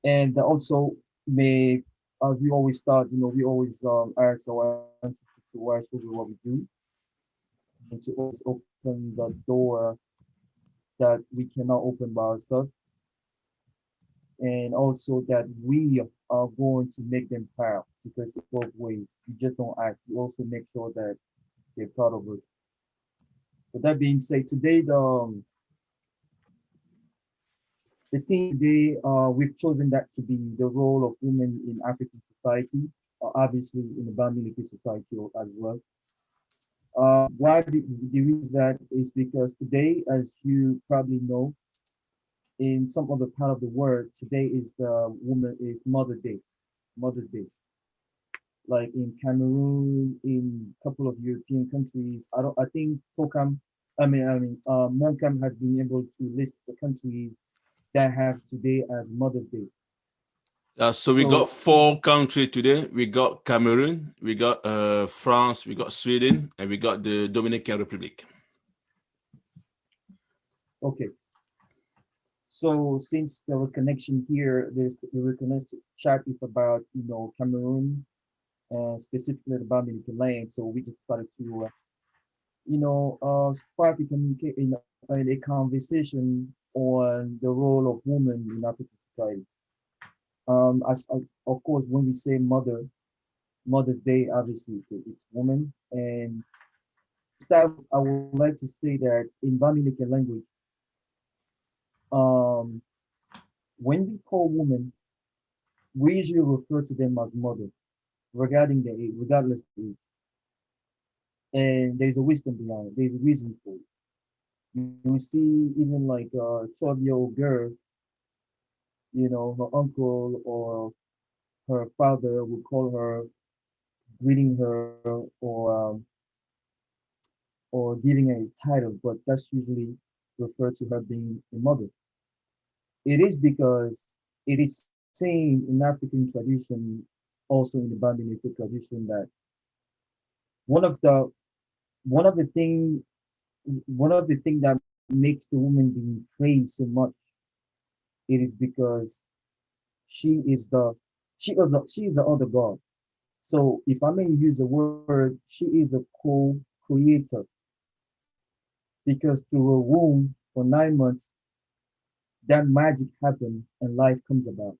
And also may, as we always start, we always ask our ancestors to watch over what we do and to always open the door that we cannot open by ourselves, and also that we are going to make them proud because it's both ways. We just don't act. We also make sure that they're proud of us. With that being said, today the theme today, we've chosen that to be the role of women in African society, obviously in the Bamileke society as well. Why the reason that is because today, as you probably know, in some other part of the world, today is the woman is Mother's Day. Like in Cameroon, in a couple of European countries, I think Moncam has been able to list the countries that have today as Mother's Day. So we got So, 4 countries today. We got Cameroon, we got France, we got Sweden, and we got the Dominican Republic. okay. So since there was connection here, the reconnection chat is about, Cameroon and specifically the Bamileke land. So we just started to, start to communicate in a conversation on the role of women in African society. Of course, when we say Mother's Day, obviously it's woman. And start, I would like to say that in Bamileke language, um, when we call women, we usually refer to them as mother, regarding the age, regardless of age. And there's a wisdom behind it. There's a reason for it. You see, even like a 12-year-old girl, her uncle or her father would call her, greeting her, or giving her a title, but that's usually referred to her being a mother. It is because it is saying in African tradition, also in the Bamileke tradition, that one of the one of the thing one of the thing that makes the woman being praised so much, it is because she is the she is the other god. So if I may use the word, she is a co-creator because through her womb for 9 months, that magic happened and life comes about.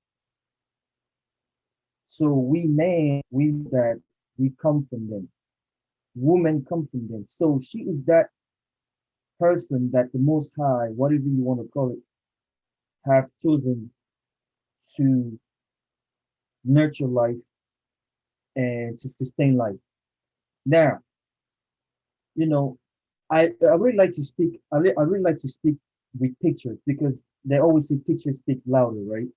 So we men, we know that we come from them. Women come from them. So she is that person that the Most High, whatever you want to call it, have chosen to nurture life and to sustain life. Now, you know, I really like to speak. I really like to speak with pictures because they always say picture speaks louder, right?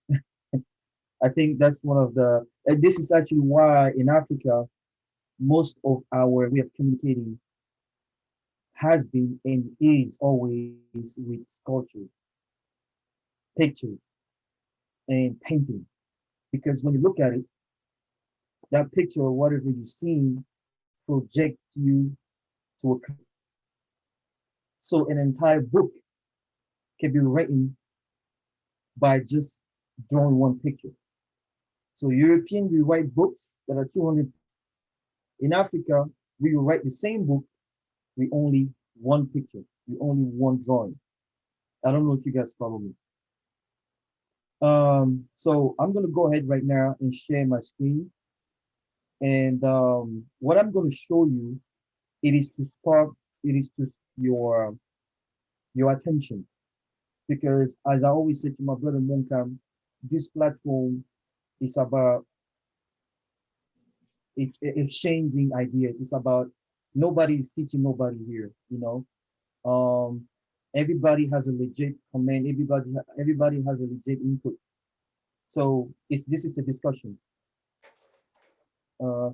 I think that's one of the. And this is actually why in Africa, most of our way of communicating has been and is always with sculptures, pictures, and painting. Because when you look at it, that picture or whatever you've seen project you to a. So an entire book can be written by just drawing one picture. So European, we write books that are 200. In Africa, we will write the same book with only one picture, with only one drawing. I don't know if you guys follow me. So I'm gonna go ahead right now and share my screen. And what I'm gonna show you, it is to spark, it is to your your attention. Because as I always say to my brother Monkam, this platform is about exchanging ideas. It's about nobody is teaching nobody here. Um, everybody has a legit comment. Everybody has a legit input. So this is a discussion. Uh,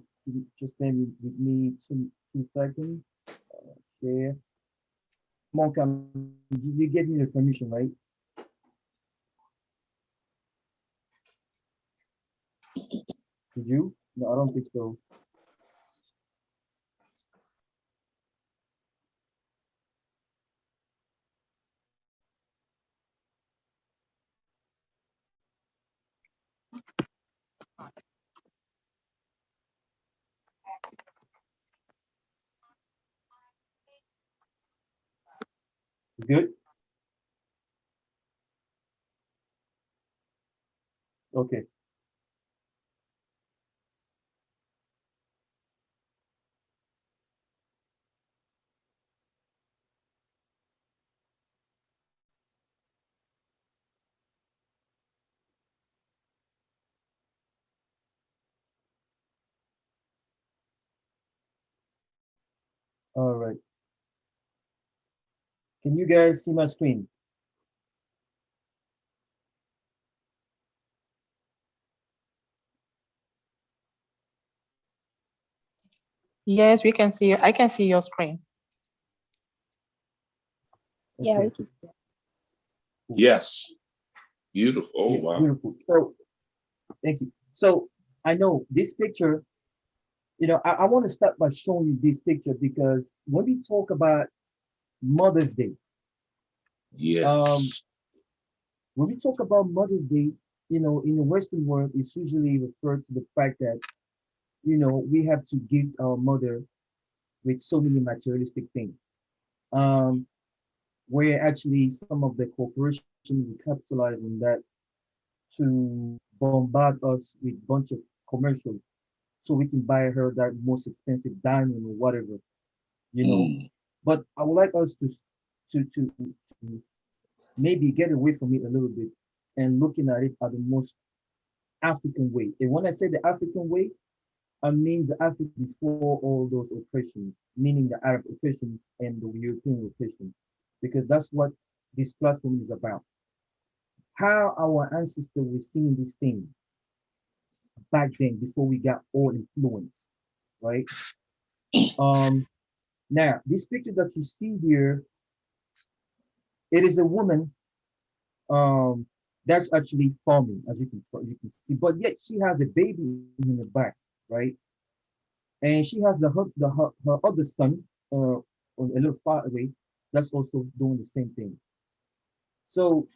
just stay with me 2 seconds. Share. Monkam, you gave me the permission, right? Did you? No, I don't think so. Good. Okay. All right. Can you guys see my screen? Yes, we can see. I can see your screen. Yeah, we Okay. can. Cool. Yes. Beautiful. Oh, Yeah, wow. beautiful. So thank you. So I know this picture, I want to start by showing you this picture because when we talk about Mother's Day, um, Yes. when we talk about Mother's Day, in the Western world, it's usually referred to the fact that, we have to give our mother with so many materialistic things. Um, where actually some of the corporations will capitalize on that to bombard us with a bunch of commercials so we can buy her that most expensive diamond or whatever, you know. Mm. But I would like us to maybe get away from it a little bit and looking at it at the most African way. And when I say the African way, I mean the Africa before all those oppressions, meaning the Arab oppressions and the European oppressions, because that's what this platform is about. How our ancestors were seeing these things back then before we got all influenced, right? Um, Now, this picture that you see here, it is a woman um, that's actually farming, as you can see, but yet she has a baby in the back, right? And she has her other son, a little far away, that's also doing the same thing. So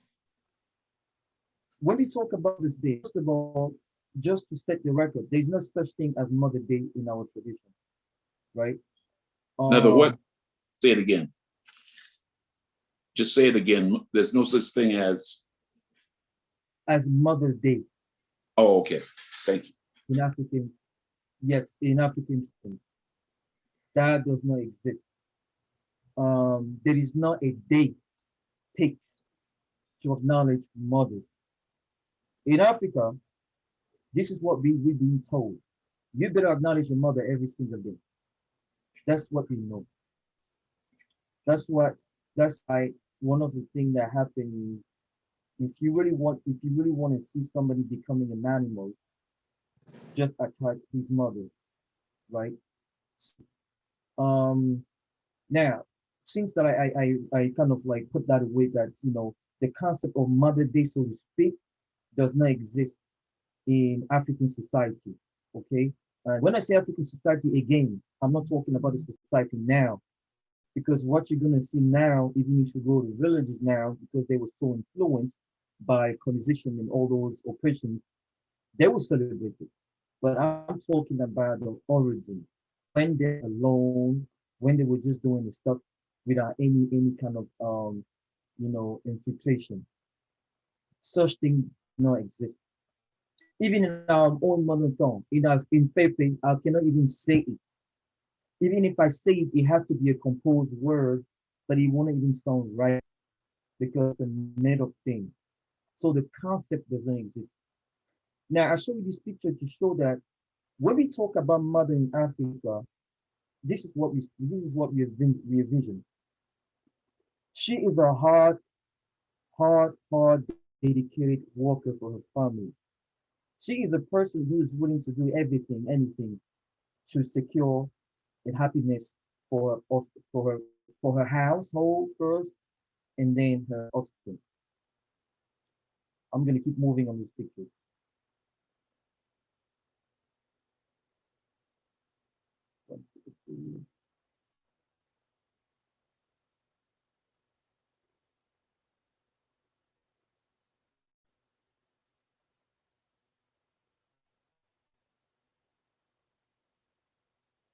when we talk about this day, first of all, just to set the record, there's no such thing as Mother Day in our tradition, right? Another what? Um, Say it again. Just say it again. There's no such thing as. as Mother Day Oh, okay. Thank you. in African, yes, in African, that does not exist. There is not a day picked to acknowledge mothers. In Africa, this is what we're being told. You better acknowledge your mother every single day. That's what we know. That's what that's why one of the things that happen is if you really want to see somebody becoming an animal, just attack his mother, right? Um Now, since that I kind of like put that away that the concept of Mother Day, so to speak, does not exist in African society. Okay. When I say African society again, I'm not talking about the society now, because what you're gonna see now, even if you go to villages now, because they were so influenced by colonization and all those oppressions, they will celebrate it. But I'm talking about the origin, when they're alone, when they were just doing the stuff without any kind of infiltration. Such thing not exist. Even in our own mother tongue, in Pepe, I cannot even say it. Even if I say it, it has to be a composed word, but it won't even sound right because it's a made up thing. So the concept doesn't exist. Now I show you this picture to show that when we talk about mother in Africa, this is what we envision. She is a hard, dedicated worker for her family. She is a person who is willing to do everything, anything to secure the happiness for her for her household first, and then her offspring. I'm gonna keep moving on these pictures.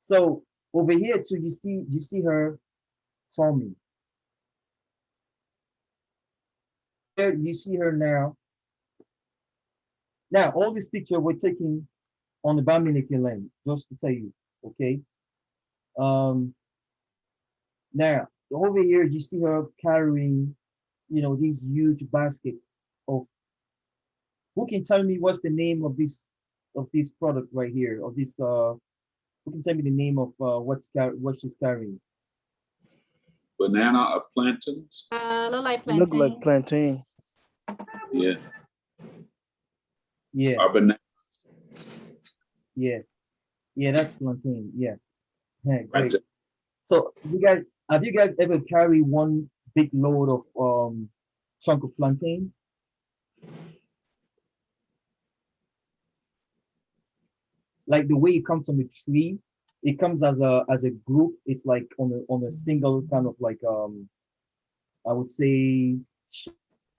So over here too, you see her farming. there you see her now. Now, all this picture we're taking on the Bamileke land, just to tell you, okay? Um, Now, over here, you see her carrying, these huge baskets of, who can tell me what's the name of this product right here, of this, who can tell me the name of what she's carrying? Banana or plantains? Look like Look like plantain. plantain. Yeah. Yeah, Or banana. yeah, yeah, that's plantain. Yeah, yeah, Right great. there. So have you guys ever carried one big load of chunk of plantain? Like the way it comes from the tree, it comes as a group. It's like on a single kind of like I would say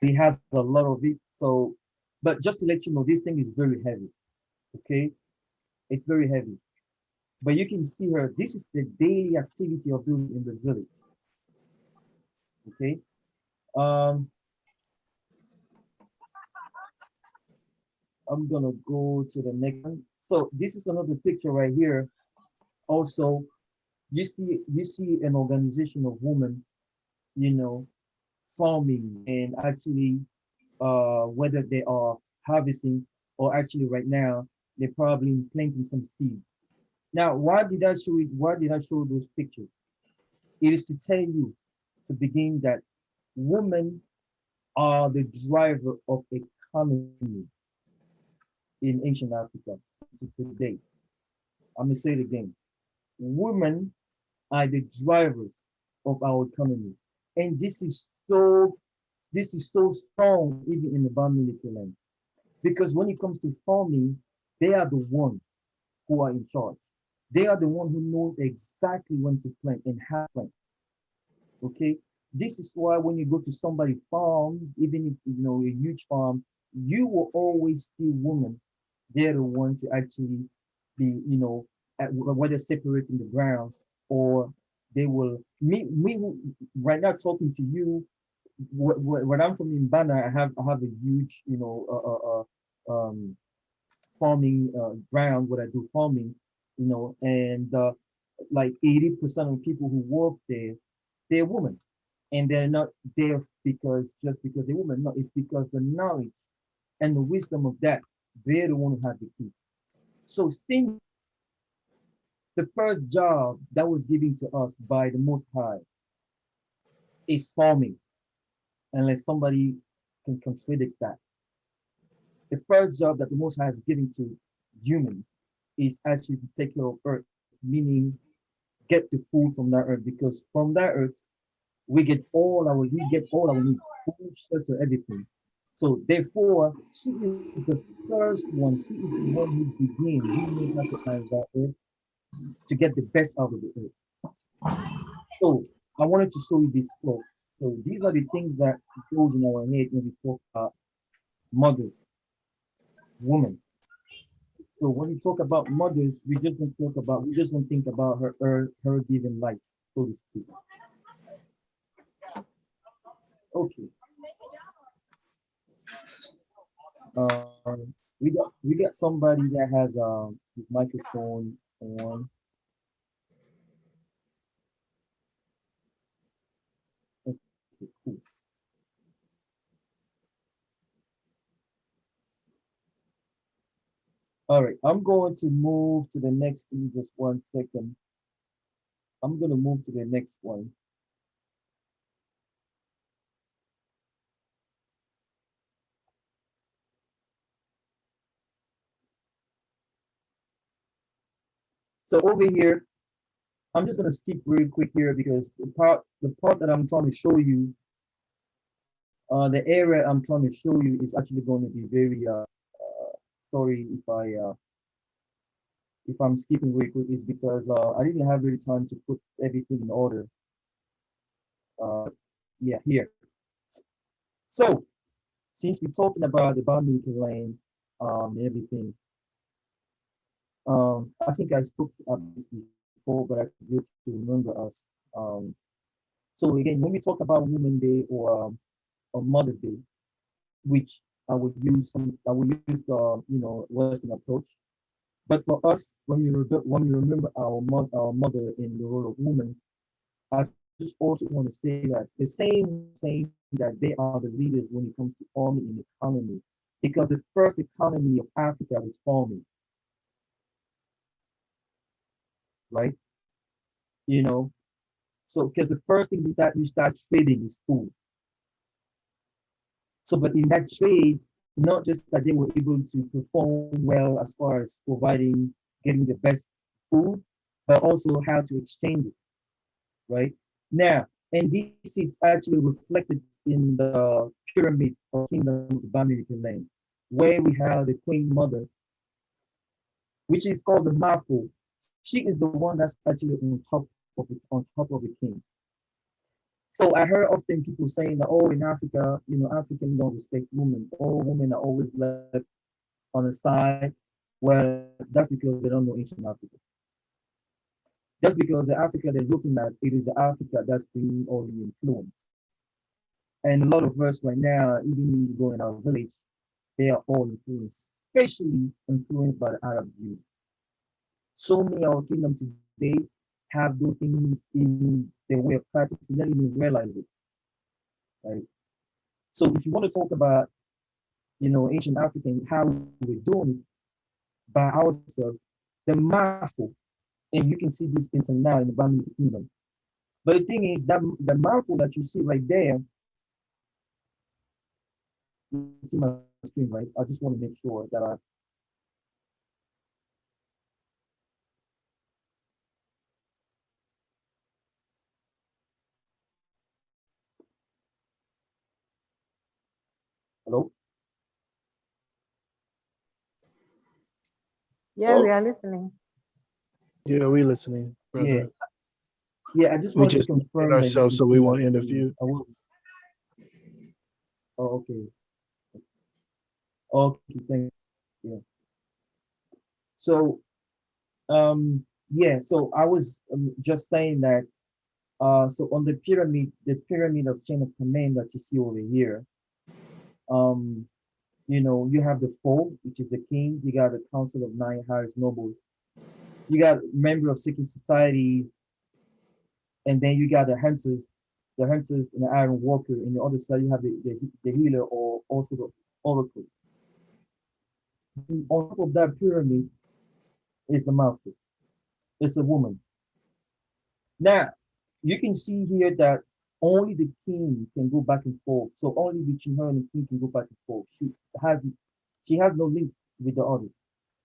it has a lot of it. So, but just to let you know, this thing is very heavy. Okay, it's very heavy. But you can see her. This is the daily activity of doing in the village. Okay. Um, I'm gonna go to the next one. So this is another picture right here. Also, you see an organization of women, you know, farming and actually whether they are harvesting or actually right now they're probably planting some seeds. Now, why did I show it? Why did I show those pictures? It is to tell you to begin that women are the driver of economy in ancient Africa to today. I'm gonna say it again. Women are the drivers of our economy. And this is so strong even in the Bamileke land. Because when it comes to farming, they are the one who are in charge. They are the one who knows exactly when to plant and how to plant. Okay. This is why when you go to somebody's farm, even if a huge farm, you will always see women. They're the ones to actually be, whether separating the ground or they will me right now talking to you. When I'm from Mbana, I have a huge, farming ground where I do farming, and like 80% of people who work there, they're women. And they're not there just because they're women. No, it's because the knowledge and the wisdom of that, they're the one who have the key. So since the first job that was given to us by the Most High is farming, unless somebody can contradict that. The first job that the Most High is giving to humans is actually to take care of earth, meaning get the food from that earth, because from that earth we get all our needs, food, shelter, everything. So therefore, she is the first one. She is the one who begins, who knows how to manage that earth to get the best out of the earth. So I wanted to show you this quote. So these are the things that goes in our head when we talk about mothers, women. So when we talk about mothers, we just don't think about her giving life, so to speak. Okay. We got somebody that has his microphone on. Okay, cool. All right, I'm going to move to the next in just 1 second. I'm gonna move to the next one. So over here, I'm just gonna skip real quick here because the part that I'm trying to show you, the area I'm trying to show you is actually going to be very sorry if I'm skipping real quick, is because I didn't have really time to put everything in order. Uh, yeah, here. So since we're talking about the boundary lane, and everything, I think I spoke about this before, but I forget to remember us. So again, when we talk about Women's Day or Mother's Day, which I would use the Western approach. But for us, when we remember our mother in the role of woman, I just also want to say that the same saying that they are the leaders when it comes to army and economy, because the first economy of Africa was farming, right? You know, so because the first thing that you start trading is food. So, but in that trade, not just that they were able to perform well as far as providing, getting the best food, but also how to exchange it, right? Now, and this is actually reflected in the pyramid of kingdom of the Bamileke land, where we have the queen mother, which is called the Mafu. She is the one that's actually on top of the king. So I heard often people saying that, oh, in Africa, Africans don't respect women. All women are always left on the side. Well, that's because they don't know ancient Africa. Just because the Africa they're looking at, it is the Africa that's being all the influence. And a lot of us right now, even when you go in our village, they are all influenced, especially influenced by the Arab Jews. So many of our kingdom today have those things in their way of practice and don't even realize it, right? So if you want to talk about, ancient African, how we're doing it by ourselves, the Mafu, and you can see these things now in the Bamileke kingdom. But the thing is that the Mafu that you see right there, you see my screen, right? I just want to make sure that hello? Yeah, we are listening. Yeah, we listening, brother. Yeah. Yeah, I just We wanted to just muted confirm that you ourselves can so we see my won't screen. interview. Oh, okay. Okay, thank you. Yeah. So, yeah, so I was just saying that, so on the pyramid of chain of command that you see over here, um, you have the four, which is the king, you got the council of nine highest nobles, you got member of secret societies, and then you got the hunters and the iron walker. And the other side, you have the healer or also the oracle. And on top of that pyramid is the mouthful. It's a woman. Now, you can see here that only the king can go back and forth. So only between her and the king can go back and forth. Has she has no link with the others.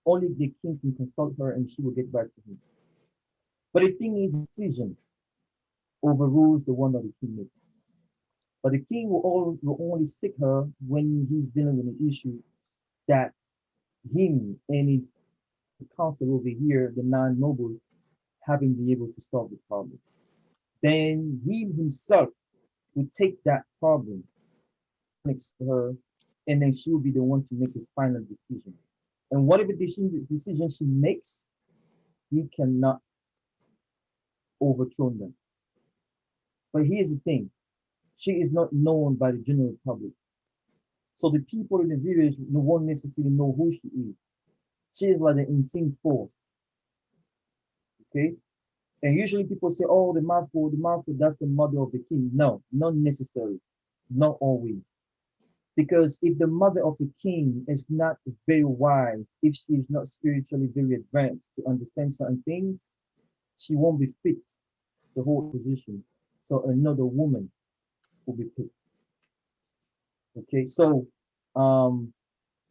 Only the king can consult her and she will get back to him. But the thing is, decision overrules the one that the king makes. But the king will only seek her when he's dealing with an issue that him and his council over here, the nine nobles, haven't been able to solve the problem. Then he himself will take that problem next to her, and then she will be the one to make the final decision. And whatever decision she makes, he cannot overthrow them. But here's the thing, she is not known by the general public. So the people in the village won't necessarily know who she is. She is like an unseen force. Okay? And usually people say, oh, the mouthful, that's the mother of the king. No, not necessary. Not always. Because if the mother of the king is not very wise, if she is not spiritually very advanced to understand certain things, she won't be fit to hold position. So another woman will be picked. Okay, so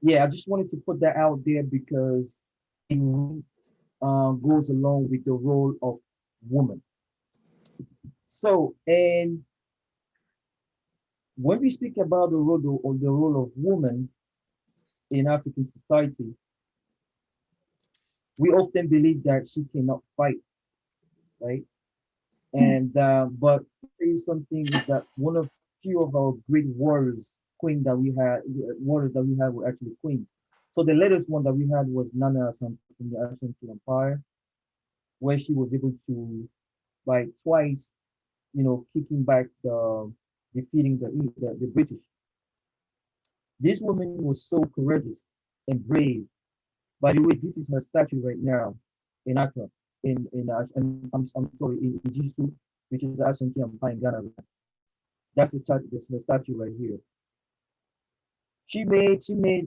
yeah, I just wanted to put that out there because it goes along with the role of woman. So, and when we speak about the role of woman in African society, we often believe that she cannot fight, right? And but I'll tell you something is that one of few of our great warriors, warriors that we had were actually queens. So the latest one that we had was Nana Asante from the Ashanti Empire, where she was able to, like twice, kicking back defeating the British. This woman was so courageous and brave. By the way, this is her statue right now in Accra, I'm sorry, in Ijisu, which is the Ashanti Empire in Ghana. That's the statue right here. She made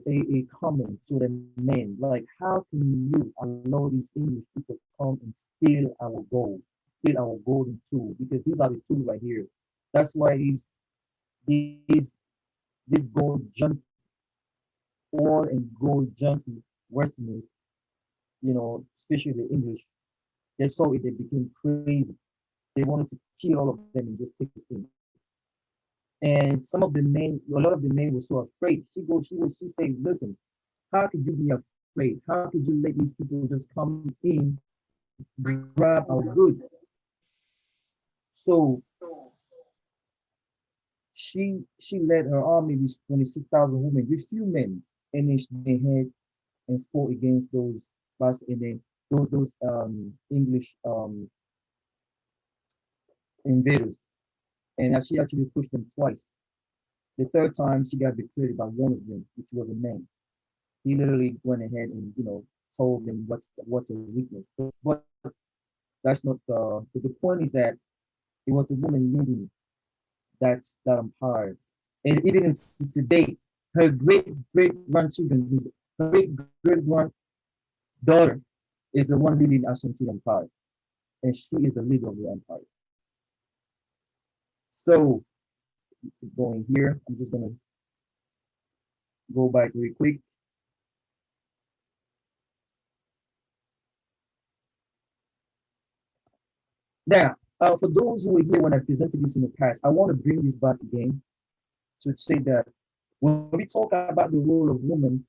a comment to the men, like, how can you allow these English people to come and steal our golden tool? Because these are the tools right here. That's why these this gold junkie, oil and gold junkie Westerners, especially the English, they saw it, they became crazy. They wanted to kill all of them and just take the thing. And a lot of the men were so afraid. She said, listen, how could you be afraid? How could you let these people just come in, grab our goods? So she led her army with 26,000 women, with few men, and then they had and fought against those and then those English invaders. And she actually pushed them twice. The third time she got betrayed by one of them, which was a man. He literally went ahead and told them what's a weakness. But that's not the point is that it was the woman leading that empire. And even today, her great grandchildren, her great granddaughter is the one leading Ashanti Empire. And she is the leader of the empire. So keep going here. I'm just gonna go back really quick. Now, for those who were here when I presented this in the past, I want to bring this back again to say that when we talk about the role of women,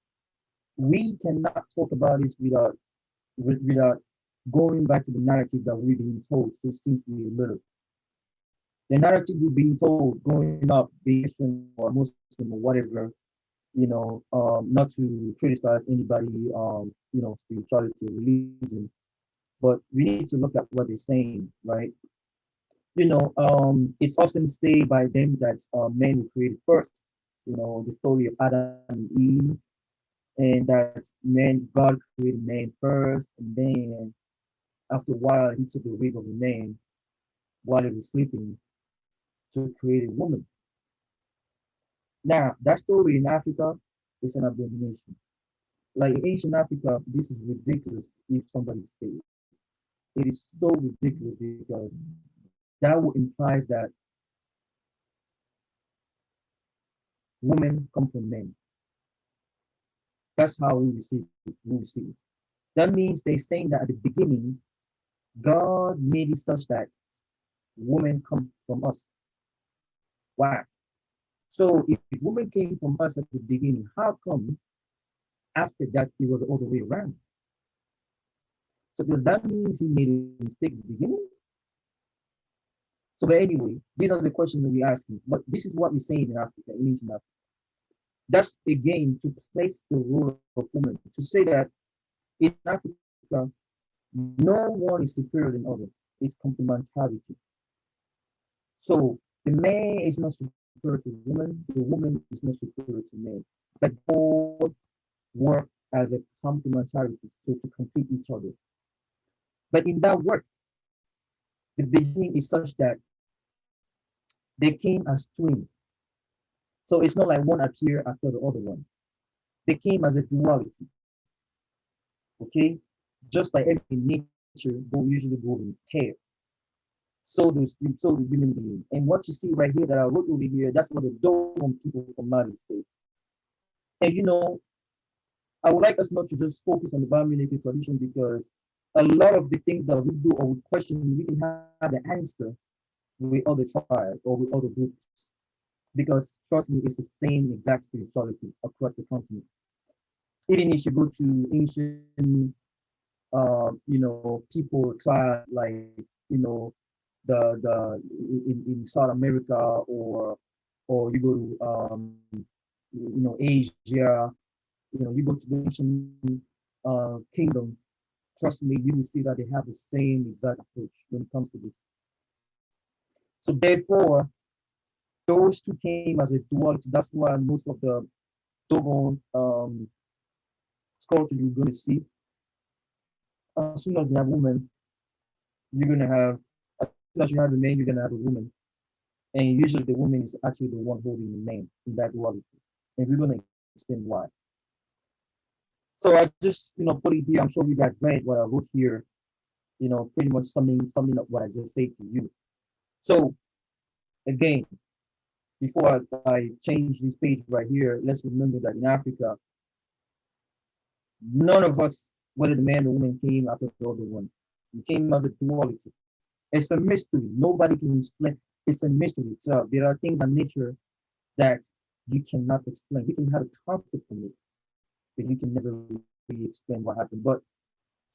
we cannot talk about this without going back to the narrative that we've been told since we were little. The narrative we've been told growing up, being Christian or Muslim or whatever, not to criticize anybody, spirituality or religion, but we need to look at what they're saying, right? It's often stated by them that men were created first. The story of Adam and Eve, and that God created man first, and then after a while, he took the rib of the man while he was sleeping to create a woman. Now, that story in Africa is an abomination. Like in ancient Africa, this is ridiculous if somebody says it. It is so ridiculous because that would imply that women come from men. That's how we see it. That means they're saying that at the beginning, God made it such that women come from us. Why? So if women came from us at the beginning, how come after that it was all the way around? So does that mean he made a mistake at the beginning? So but anyway, these are the questions that we're asking. But this is what we're saying in Africa, in ancient Africa. That's again to place the role of women, to say that in Africa, no one is superior than other. It's complementarity. So the man is not superior to the woman is not superior to man. But both work as a complementarity to complete each other. But in that work, the beginning is such that they came as twins. So it's not like one appeared after the other one. They came as a duality. Okay? Just like every nature usually go in pairs. So the human being. And what you see right here that I wrote over here, that's what the Dogon people from Mali say. And I would like us not to just focus on the biomilitary tradition because a lot of the things that we do or we question, we can have the answer with other tribes or with other groups. Because trust me, it's the same exact spirituality across the continent. Even if you go to ancient, people tribe like in South America or you go to Asia, you go to the ancient kingdom. Trust me, you will see that they have the same exact approach when it comes to this. So therefore, those two came as a duality. That's why most of the Dogon sculpture you're going to see. As soon as you have women, you're going to have, as soon as you have a man, you're going to have a woman. And usually the woman is actually the one holding the man in that duality. And we're going to explain why. So I just, put it here. I'm sure you guys read what I wrote here, pretty much summing up what I just said to you. So again, before I change this page right here, let's remember that in Africa, none of us, whether the man or woman, came after the other one. We came as a duality. It's a mystery. Nobody can explain. It's a mystery. So there are things in nature that you cannot explain. You can have a concept of it, but you can never really explain what happened. But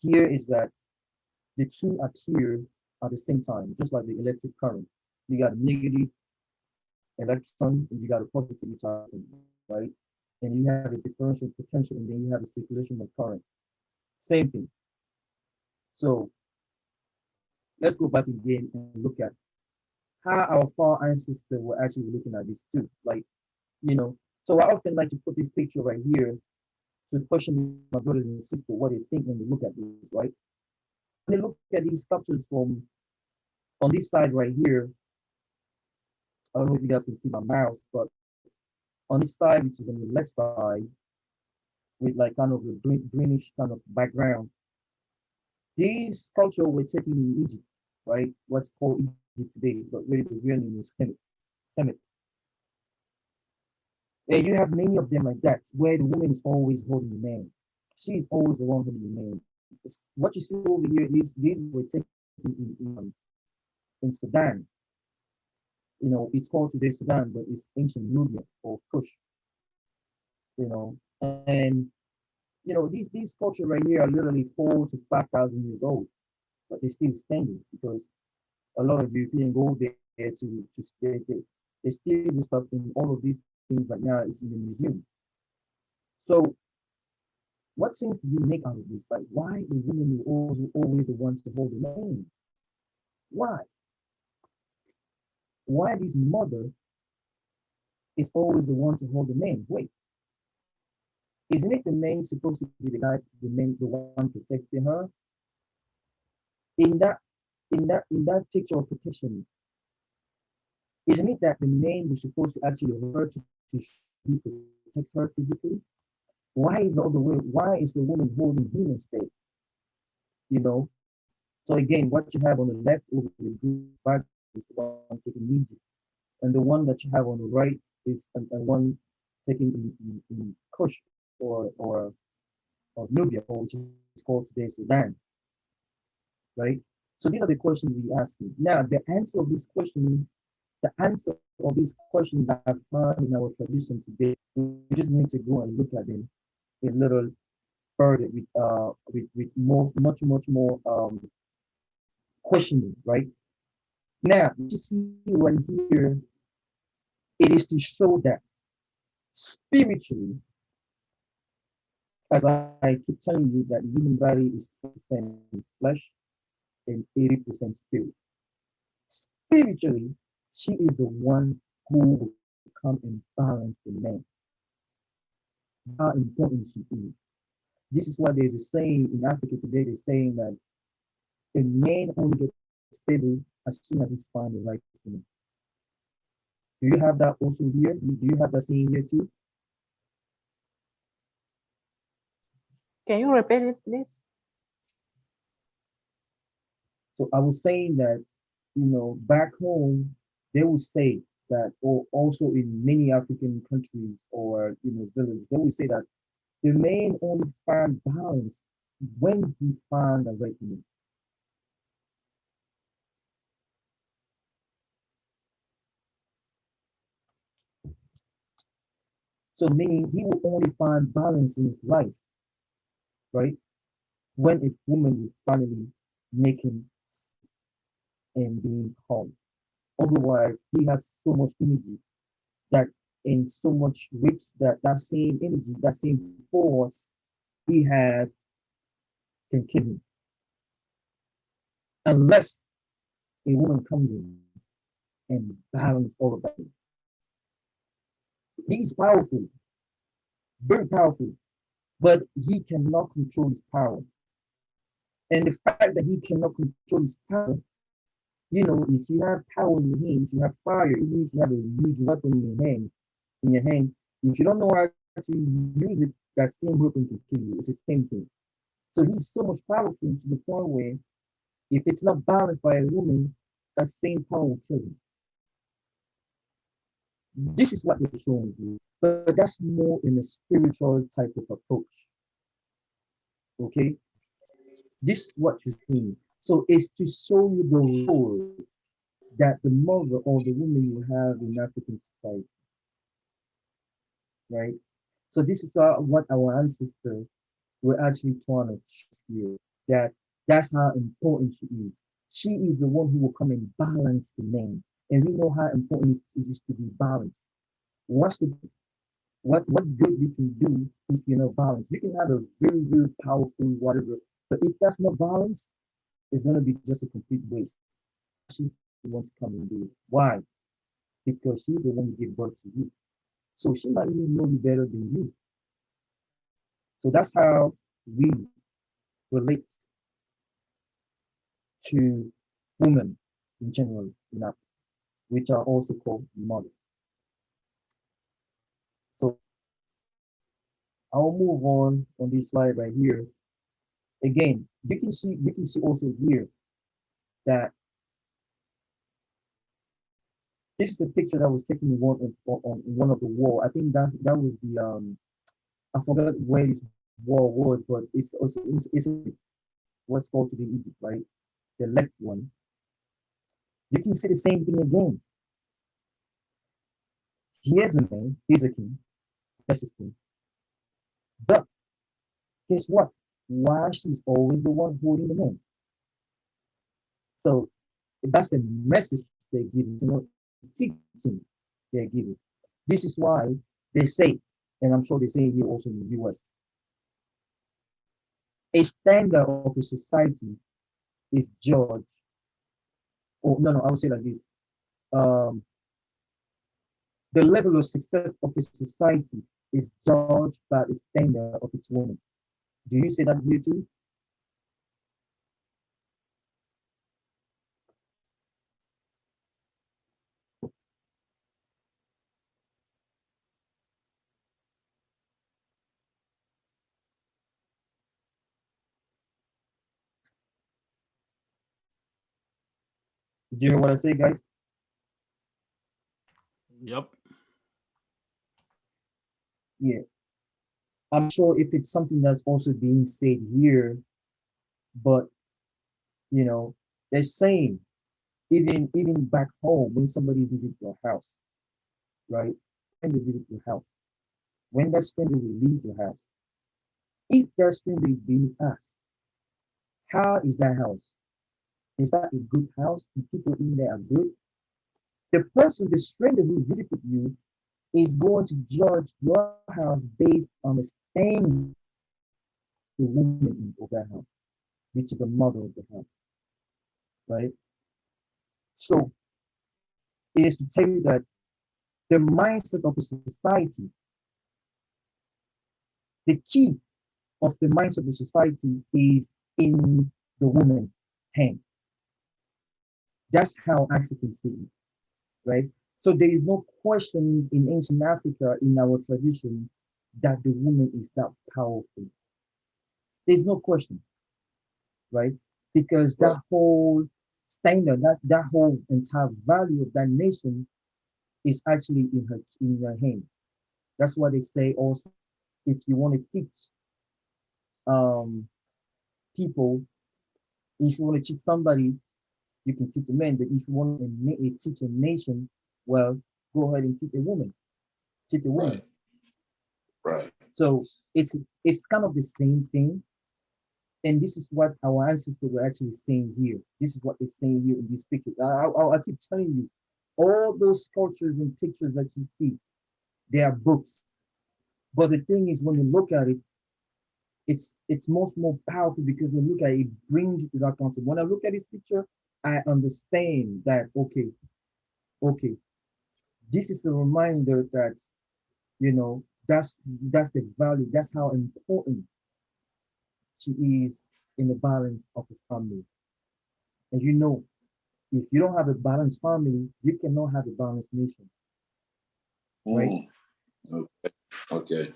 here is that the two appear at the same time, just like the electric current. You got a negative electron and you got a positive charge, right? And you have a differential potential and then you have a circulation of current. Same thing. So let's go back again and look at how our far ancestors were actually looking at this too. Like, so I often like to put this picture right here to question my brothers and sisters what they think when they look at this, right? When they look at these sculptures from on this side right here, I don't know if you guys can see my mouse, but on this side, which is on the left side, with like kind of a greenish kind of background, these sculptures were taken in Egypt, right? What's called Egypt today, but really the real name is Kemet. And you have many of them like that, where the woman is always holding the man. She is always the one holding the man. What you see over here is these were taken in Sudan. It's called today Sudan, but it's ancient Nubia or Kush. And these cultures right here are literally 4,000 to 5,000 years old, but they're still standing because a lot of European go there to stay. They steal this stuff, and all of these things right now is in the museum. So what sense do you make out of this? Like, why the women are always the ones to hold the man? Why? Why this mother is always the one to hold the man? Wait, isn't it the man supposed to be the guy, the one protecting her? In that picture of protection, isn't it that the man was supposed to actually hurt to protect her physically? Why is the other way? Why is the woman holding him instead? So again, what you have on the left over the green back is the one taking Egypt, and the one that you have on the right is and one taking in Kush or Nubia, which is called today Sudan, right? So these are the questions we asking. Now, the answer of this question that I found in our tradition today, we just need to go and look at them a little further with much more questioning, right? Now, you see right here, it is to show that spiritually, as I keep telling you, that the human body is 20% flesh and 80% spirit. Spiritually, she is the one who will come and balance the man. How important she is. This is why there's a saying in Africa today, they're saying that a man only gets stable as soon as he finds the right woman. Do you have that also here? Do you have that saying here too? Can you repeat it, please? So I was saying that, back home, they would say that, or also in many African countries or, villages, they would say that the man only find balance when he find the right woman. So meaning he will only find balance in his life, right? When a woman will finally make him and being calm. Otherwise, he has so much energy that and so much rich that same energy, that same force he has can kill him. Unless a woman comes in and balance all of that. He's powerful. very powerful, but he cannot control his power. And the fact that he cannot control his power, you know, if you have power in your hand, if you have fire, even if you have a huge weapon in your hand, if you don't know how to use it, that same weapon can kill you. It's the same thing. So he's so much powerful to the point where if it's not balanced by a woman, that same power will kill him. This is what they're showing you, but that's more in a spiritual type of approach. Okay, this is what you're seeing. So it's to show you the role that the mother or the woman you have in African society, right? So this is what our ancestors were actually trying to teach here, that that's how important she is. She is the one who will come and balance the man. And we know how important it is to be balanced. What good you can do if you're not balanced? You can have a very, very powerful whatever, but if that's not balanced, it's gonna be just a complete waste. She wants to come and do it. Why? Because she's the one who gave birth to you. So she might even know you better than you. So that's how we relate to women in general in Africa, which are also called mother. So I'll move on this slide right here. Again, you can see also here that this is a picture that was taken on one of the wall. I think that was the I forgot where this wall was, but it's also it's what's called to the Egypt, right? The left one. You can see the same thing again. He is a man, he's a king, that's his king. But guess what? Why she's always the one holding the man? So that's the message they're giving, you know, teaching they're giving. This is why they say, and I'm sure they say here also in the US, a standard of a society is judged. Oh, no, I would say like this. The level of success of a society is judged by the standard of its woman. Do you say that here too? Do you hear what I say, guys? Yep. Yeah. I'm sure if it's something that's also being said here, but you know, they're saying even back home when somebody visits your house, right? When they visit your house, when that stranger will leave your house, if that stranger is being asked, how is that house? Is that a good house? The people in there are good. The stranger who visited you, is going to judge your house based on the standing the woman of that house, which is the mother of the house, right? So it is to tell you that the mindset of a society, the key of the mindset of the society is in the woman's hand. That's how Africans see it, right? So there is no questions in ancient Africa, in our tradition, that the woman is that powerful. There's no question, right? Because that whole standard, that whole entire value of that nation is actually in her hand. That's why they say also, if you want to teach people, if you want to teach somebody, you can teach a man. But if you want to teach a nation, well, go ahead and teach a woman. Teach a woman. Right. So it's kind of the same thing. And this is what our ancestors were actually saying here. This is what they're saying here in these pictures. I keep telling you, all those sculptures and pictures that you see, they are books. But the thing is, when you look at it, it's much more powerful because when you look at it, it brings you to that concept. When I look at this picture, I understand that, okay, this is a reminder that, you know, That's the value. That's how important she is in the balance of the family. And you know, if you don't have a balanced family, you cannot have a balanced nation, right? Okay. Okay.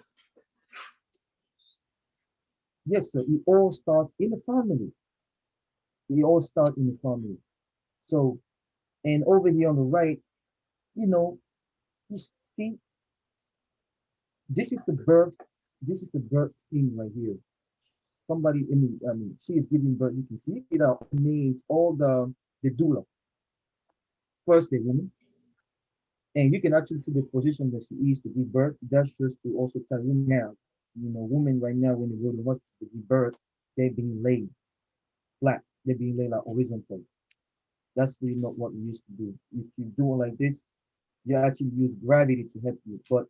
Yes, sir. It all starts in the family. We all start in the family. So, and over here on the right, you know, you see, this is the birth. This is the birth scene right here. Somebody, I mean, she is giving birth. You can see it out names, all the doula, first day woman, and you can actually see the position that she is to give birth. That's just to also tell you now, you know, women right now when they go to the hospital to give birth, they're being laid flat. They're being laid like horizontal. That's really not what we used to do. If you do it like this, you actually use gravity to help you, but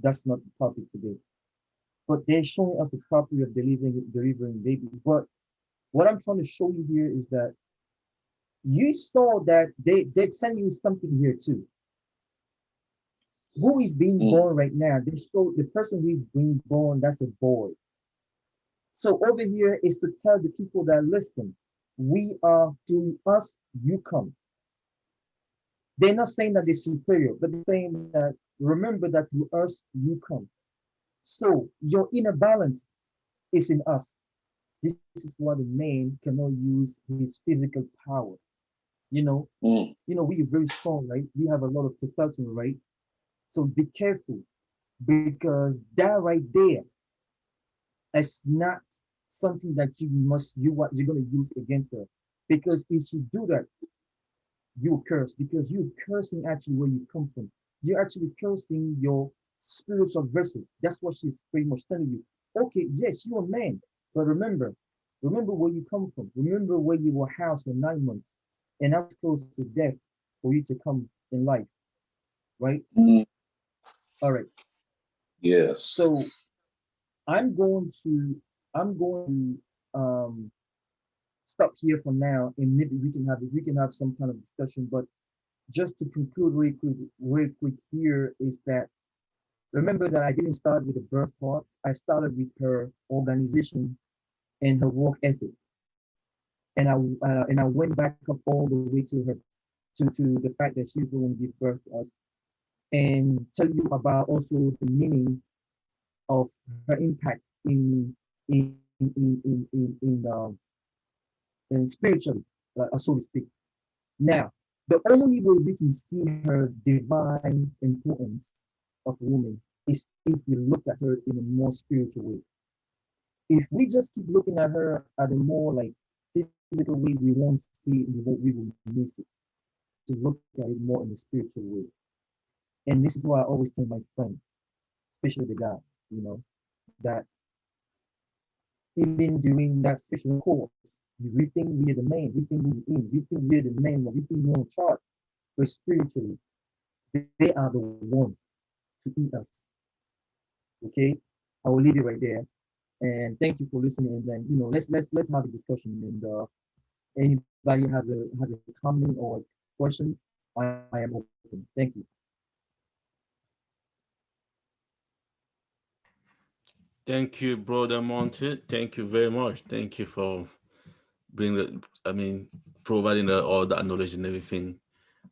that's not the topic today. But they're showing us the property of delivering baby. But what I'm trying to show you here is that you saw that they're telling you something here too. Who is being born right now? They show the person who is being born, that's a boy. So over here is to tell the people that listen, we are to us, you come. They're not saying that they're superior, but they're saying that remember that to us, you come. So your inner balance is in us. This is why the man cannot use his physical power. You know, we are very strong, right? We have a lot of testosterone, right? So be careful because that right there is not something that you're gonna use against her. Because if you do that, you curse because you're cursing actually where you come from. You're actually cursing your spiritual vessel. That's what she's pretty much telling you. Okay, yes, you're a man, but remember where you come from. Remember where you were housed for 9 months, and I was close to death for you to come in life, right? All right. Yes. So I'm going to stop here for now, and maybe we can have some kind of discussion. But just to conclude really quick here is that remember that I didn't start with the birth parts. I started with her organization and her work ethic, and I went back up all the way to her to the fact that she's going to give birth to us, and tell you about also the meaning of her impact in spiritually, so to speak. Now, the only way we can see her divine importance of a woman is if we look at her in a more spiritual way. If we just keep looking at her at a more like physical way, we won't see it, we will miss it. To look at it more in a spiritual way. And this is why I always tell my friend, especially the guy, that even during that sexual course, we think we're the man, we think we're in, we think we're the man, we think we're on chart, but spiritually, they are the one to eat us. Okay, I will leave it right there, and thank you for listening. And then let's have a discussion. And anybody has a comment or question, I am open. Thank you. Thank you, Brother Monte. Thank you very much. Thank you for providing all that knowledge and everything.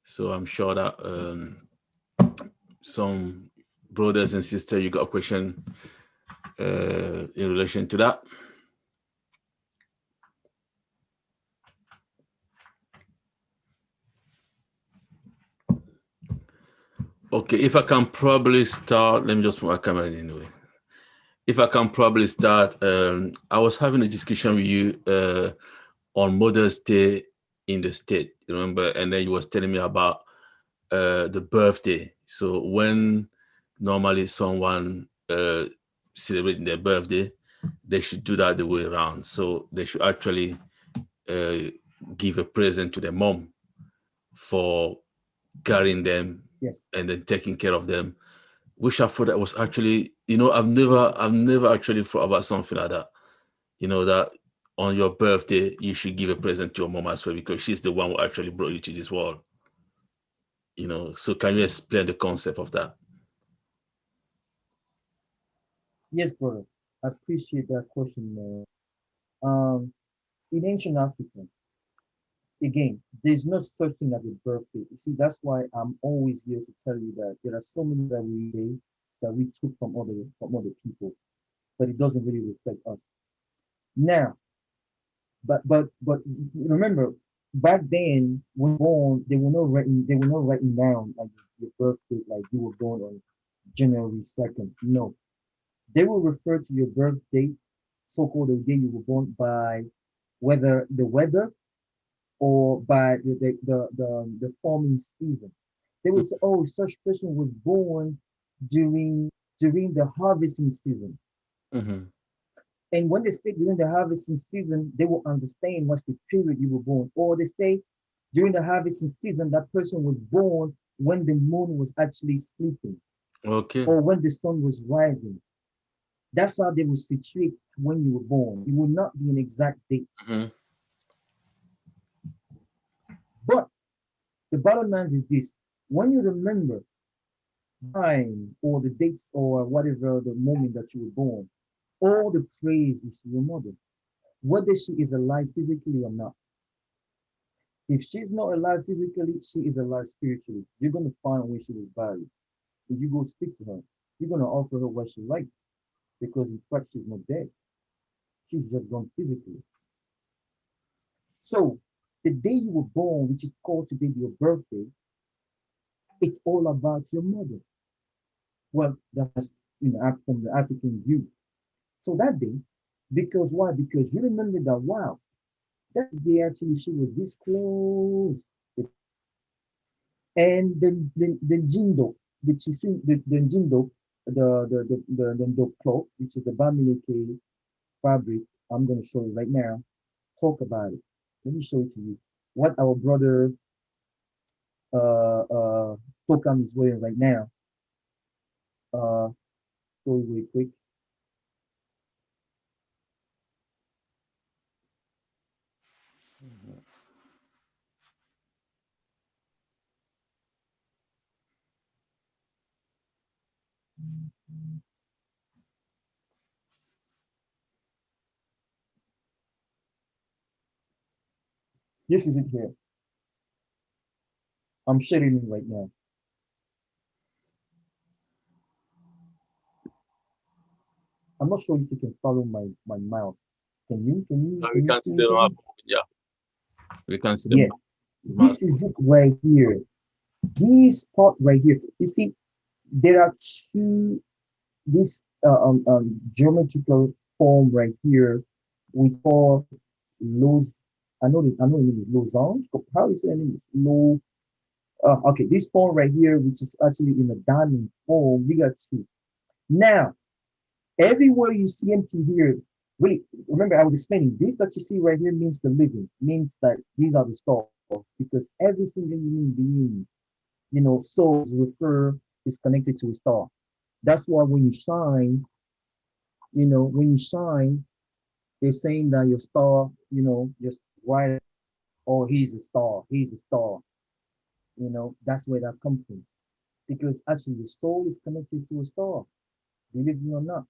So I'm sure that some brothers and sisters, you got a question in relation to that. Okay, if I can probably start, let me just put my camera in anyway. If I can probably start, I was having a discussion with you on Mother's Day in the state, you remember? And then you was telling me about the birthday. So when normally someone celebrating their birthday, they should do that the way around. So they should actually give a present to their mom for carrying them, yes, and then taking care of them. Which I thought that was actually, I've never actually thought about something like that. That on your birthday, you should give a present to your mom as well, because she's the one who actually brought you to this world. So can you explain the concept of that? Yes, brother. I appreciate that question, man. In ancient Africa, again, there's no such thing as a birthday. You see, that's why I'm always here to tell you that there are so many that we say that we took from other people, but it doesn't really reflect us. Now, but remember, back then when born, they were not writing down like your birthday, like you were born on January 2nd. No, they will refer to your birth date, so-called the day you were born, by whether the weather or by the forming season. They will say, oh, such person was born during the harvesting season. Mhm. And when they say during the harvesting season, they will understand what's the period you were born. Or they say during the harvesting season, that person was born when the moon was actually sleeping Okay. or when the sun was rising. That's how they will situate when you were born. It will not be an exact date. Mhm. But the bottom line is this: when you remember time or the dates or whatever the moment that you were born, all the praise is to your mother, whether she is alive physically or not. If she's not alive physically, she is alive spiritually. You're gonna find where she was buried. If you go speak to her, you're gonna offer her what she likes because in fact she's not dead. She's just gone physically. So the day you were born, which is called today your birthday, it's all about your mother. Well, that's from the African view. So that day, because why? Because you remember that wow, that day actually she was this close. And the jindo, which is the jindo, the cloth, which is the Bamileke fabric. I'm gonna show you right now. Talk about it. Let me show it to you. What our brother Tokam is wearing right now. Uh, show you really quick. This is it here. I'm sharing it right now. I'm not sure if you can follow my mouse. Can you? Can you? Now we Can you can see see it? the map. Yeah, we can see the Yeah. map. This is it right here. This part right here. You see, there are two this geometrical form right here we call los. I know it is losange. How is it? Low. Okay, this form right here, which is actually in a diamond form, we got two. Now, everywhere you see empty here, really remember I was explaining this that you see right here means the living, means that these are the stars, because every single human being, souls refer is connected to a star. That's why when you shine, when you shine, they're saying that your star, just right, oh, he's a star, that's where that comes from. Because actually your soul is connected to a star, believe me or not.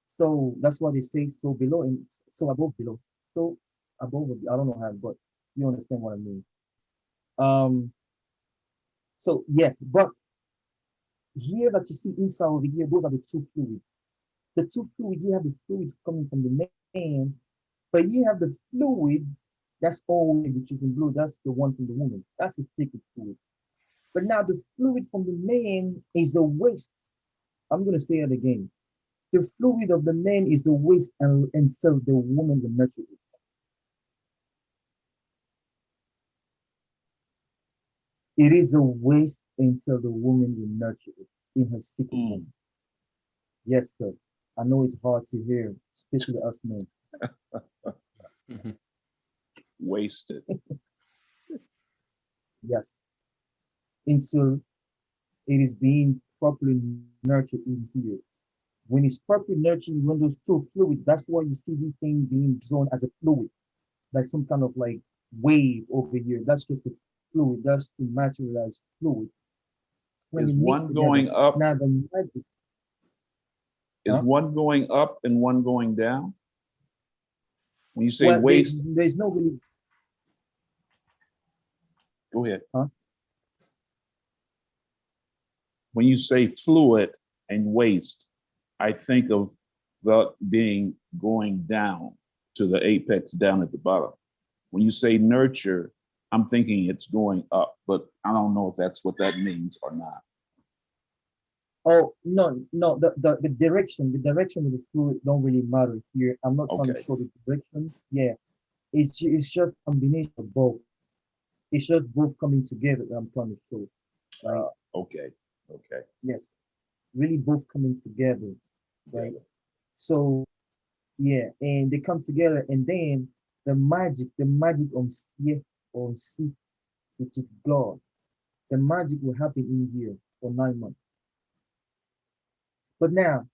So that's why they say so below and so above below. So above, I don't know how, but you understand what I mean. Um, so yes, but here that you see inside over here, those are the two fluids. The two fluids, you have the fluids coming from the man, but you have the fluids that's all which is in blue. That's the one from the woman. That's the sacred fluid. But now the fluid from the man is the waste. I'm gonna say it again. The fluid of the man is the waste, and so the woman will nurture it. It is a waste until the woman will nurture it in her secret womb. Yes, sir. I know it's hard to hear, especially us men. Mhm. Wasted. Yes. Until it is being properly nurtured in here. When it's properly nurtured, when those two fluids, that's why you see these things being drawn as a fluid, like some kind of like wave over here. That's just a fluid. That's the materialized fluid. When Is they mix one together, going up? now the magic. Is one going up and one going down? When you say Well, waste, there's no really. go ahead. Huh? When you say fluid and waste, I think of the being going down to the apex down at the bottom. When you say nurture, I'm thinking it's going up, but I don't know if that's what that means or not. Oh no, the direction of the fluid don't really matter here. I'm not trying to Okay. show the direction. Yeah, it's just a combination of both. It's just both coming together that I'm trying to show. Right? Okay. Okay. Yes, really both coming together. Right. Yeah. So yeah, and they come together, and then the magic on C, which is God. The magic will happen in here for 9 months. But now,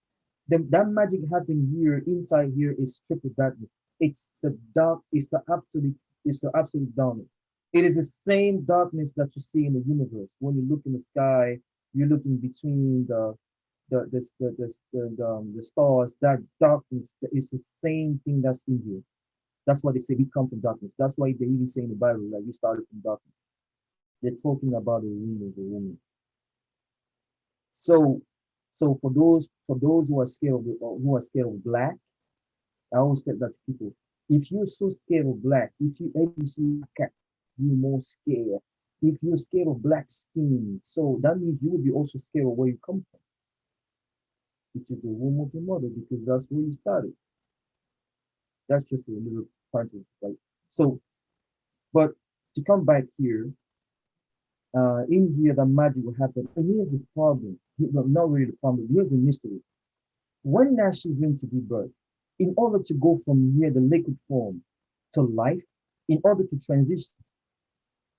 that magic happening here, inside here is triple darkness. It's the dark, it's the absolute darkness. It is the same darkness that you see in the universe. When you look in the sky, you're looking between the stars. That darkness is the same thing that's in here. That's why they say we come from darkness. That's why they even say in the Bible that you started from darkness. They're talking about the womb of the woman. So, for those who are scared of black, I always tell that to people: if you're so scared of black, if you ever see a cat, you're more scared. If you're scared of black skin, so that means you will be also scared of where you come from, which is the womb of your mother, because that's where you started. That's just a little parenthesis, right? So, but to come back here, in here, the magic will happen. And here's the problem. No, not really the problem. Here's the mystery. When now she's going to give birth, in order to go from here, the liquid form, to life, in order to transition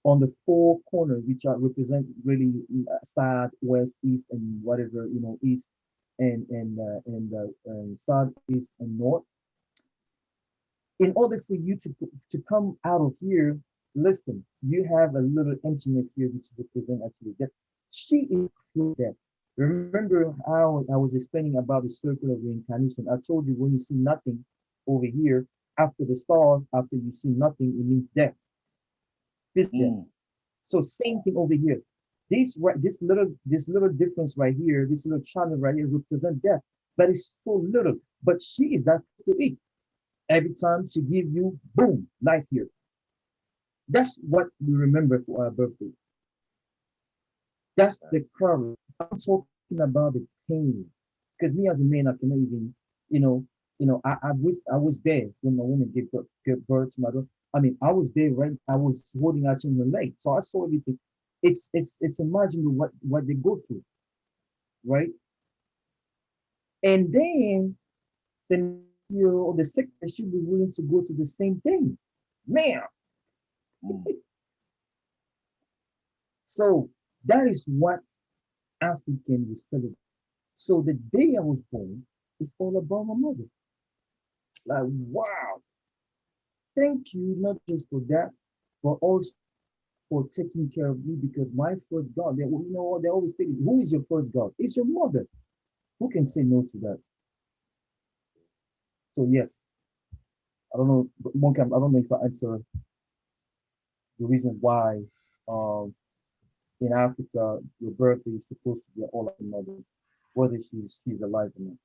on the four corners, which are represent really south, west, east, and whatever, east and south, east, and north. In order for you to come out of here, listen, you have a little emptiness here, which represents actually that she is that. Remember how I was explaining about the circle of reincarnation? I told you when you see nothing over here, after the stars, after you see nothing, it means death. This death. So same thing over here. This little difference right here, this little channel right here represents death. But it's so little. But she is that to it. Every time she give you, boom, life here. That's what we remember for our birthday. That's the courage. I'm talking about the pain. Because me as a man, I cannot even, I was there when my woman gave birth to my daughter. I mean, I was there, right? I was holding her in her leg. So I saw everything. It's imagining what they go through, right? And then the second should be willing to go to the same thing. Man. So that is what African will celebrate. So the day I was born, it's all about my mother. Like, wow. Thank you, not just for that, but also for taking care of me, because my first God, they always say, who is your first God? It's your mother. Who can say no to that? So yes, I don't know, I don't know if I answer the reason why in Africa your birthday is supposed to be all of the mother, whether she's alive or not.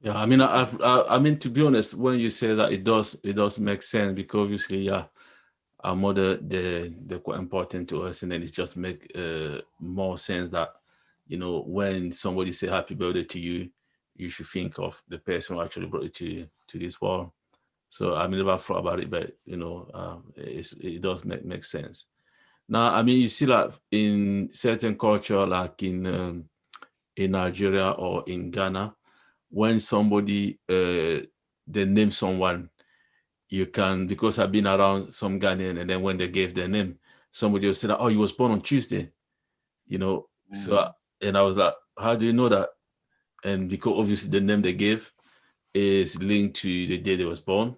Yeah, I mean, I mean, to be honest, when you say that, it does make sense, because obviously, yeah, our mother, they're quite important to us, and then it just make more sense that, when somebody say happy birthday to you, you should think of the person who actually brought you to this world. So I never thought about it, but it does make sense. Now, I mean, you see, like in certain culture, like in Nigeria or in Ghana, when somebody they name someone, you can, because I've been around some Ghanaian, and then when they gave their name, somebody will say that, oh, you was born on Tuesday, So, and I was like, how do you know that? And because obviously the name they gave is linked to the day they was born.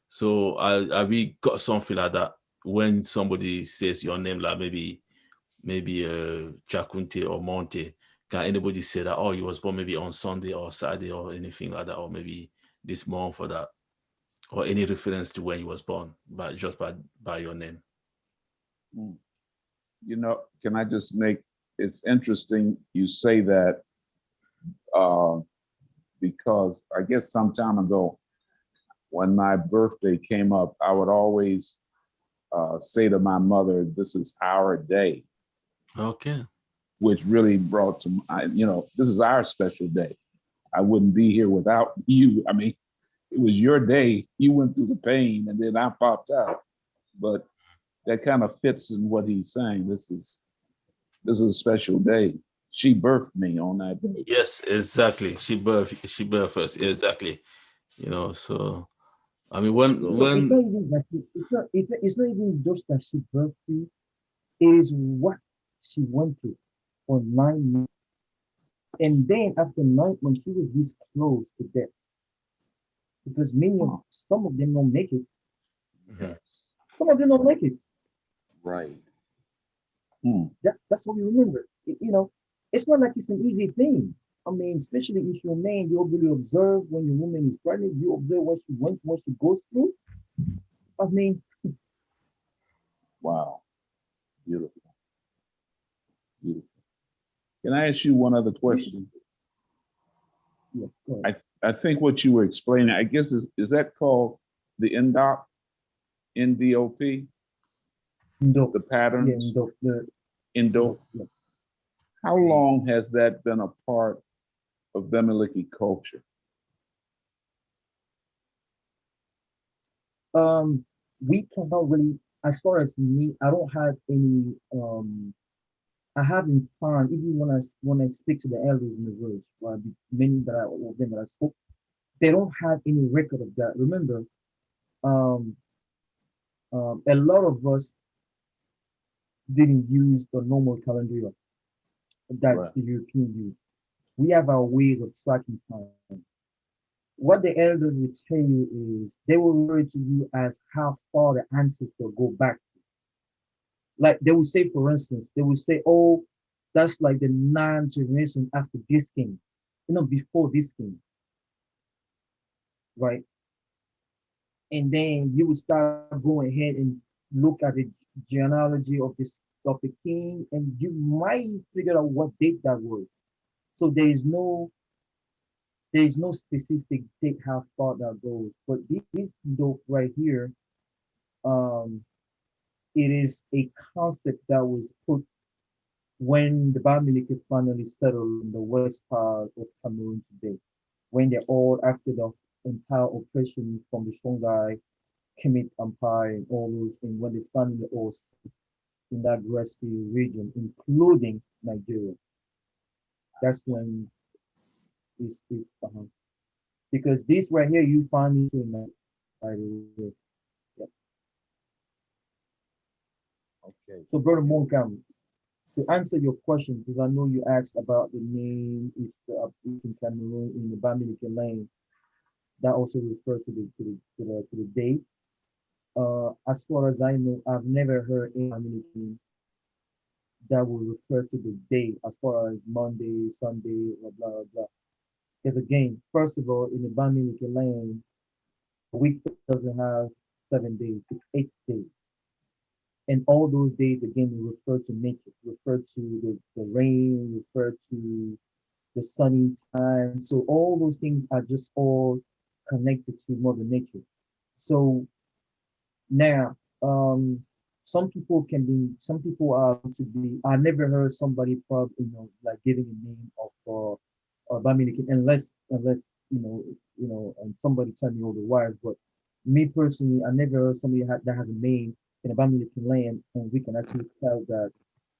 So we got something like that when somebody says your name, like maybe Tchakounte or Monte, can anybody say that, oh, you was born maybe on Sunday or Saturday or anything like that, or maybe this month or that, or any reference to when you was born, but just by your name? You know, can I just make, it's interesting you say that, because I guess some time ago, when my birthday came up, I would always say to my mother, "This is our day," Okay. which really brought to mind, you know, this is our special day. I wouldn't be here without you. I mean, it was your day. You went through the pain, and then I popped out. But that kind of fits in what he's saying. This is a special day. She birthed me on that day. Yes, exactly. She birthed us. Exactly. You know, so I mean, So it's not even that it's not even just that she birthed you. It is what she went through for 9 months. And then after 9 months, she was this close to death. Because some of them don't make it. Mhm. Some of them don't make it. Right. That's what we remember. You know, it's not like it's an easy thing. I mean, especially if you're a man, you really observe when your woman is pregnant, you observe what she went, what she goes through. I mean, Wow. Beautiful. Beautiful. Can I ask you one other question? yeah, go ahead. I think what you were explaining, I guess, is that called the NDOP, NDOP, Ndo, the patterns, yeah, Ndo, Indo? yeah. How long has that been a part of Bamileke culture? We cannot really, as far as me, I don't have any I haven't found, even when I speak to the elders in the village, many that of them that I spoke, they don't have any record of that. Remember, um, a lot of us didn't use the normal calendar year that Right. the European use. We have our ways of tracking time. What the elders will tell you is they will refer to you as how far the ancestors go back. Like they will say, for instance, they will say, oh, that's like the 9 generation after this king, before this king, right? And then you would start going ahead and look at the genealogy of the king, and you might figure out what date that was. So there is no specific date how far that goes. But this dope right here, um, it is a concept that was put when the Bamileke finally settled in the west part of Cameroon today, when they're all after the entire oppression from the Songhai Kemet Empire and all those things, when they finally all settled in that Westfield region, including Nigeria. That's when this because this right here you find it in by the way. Yeah. Okay. So Brother Monkam, to answer your question, because I know you asked about the name, if in Cameroon in the Bamileke land, that also refers to the date. As far as I know, I've never heard any Bamileke that will refer to the date as far as Monday, Sunday, blah blah blah. Because again, first of all, in the Bamileke land, a week doesn't have 7 days; it's 8 days. And all those days again refer to nature, refer to the rain, refer to the sunny time. So all those things are just all connected to Mother Nature. So now, some people are to be. I never heard somebody probably like giving a name of Bamileke unless and somebody tell me otherwise. But me personally, I never heard somebody that has a name in a Bamileke land, and we can actually tell that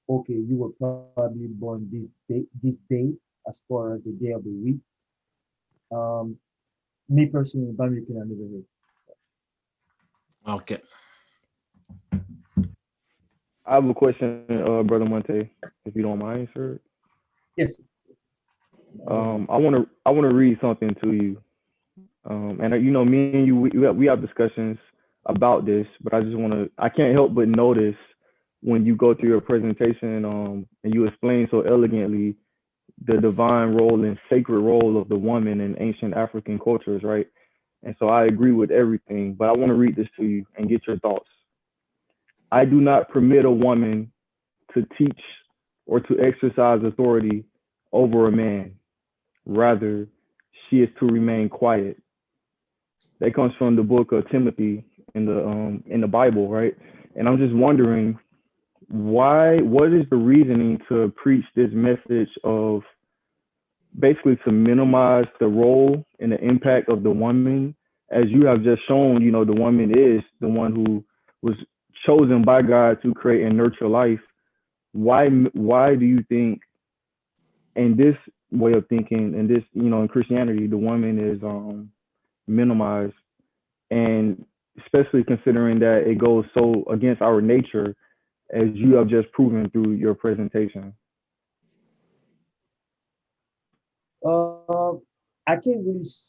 okay, you were probably born this day as far as the day of the week. Um, Me personally, Bamileke, I never heard. Okay. I have a question, Brother Monte, if you don't mind, sir. Yes. I want to read something to you. And me and you, we have discussions about this, but I can't help but notice when you go through your presentation, and you explain so elegantly the divine role and sacred role of the woman in ancient African cultures, right? And so I agree with everything, but I want to read this to you and get your thoughts. I do not permit a woman to teach or to exercise authority over a man. Rather, she is to remain quiet. That comes from the book of Timothy in the Bible, right? And I'm just wondering what is the reasoning to preach this message of basically to minimize the role and the impact of the woman, as you have just shown, you know, the woman is the one who was chosen by God to create and nurture life. Why do you think in this way of thinking, in this, you know, in Christianity, the woman is minimized, and especially considering that it goes so against our nature, as you have just proven through your presentation?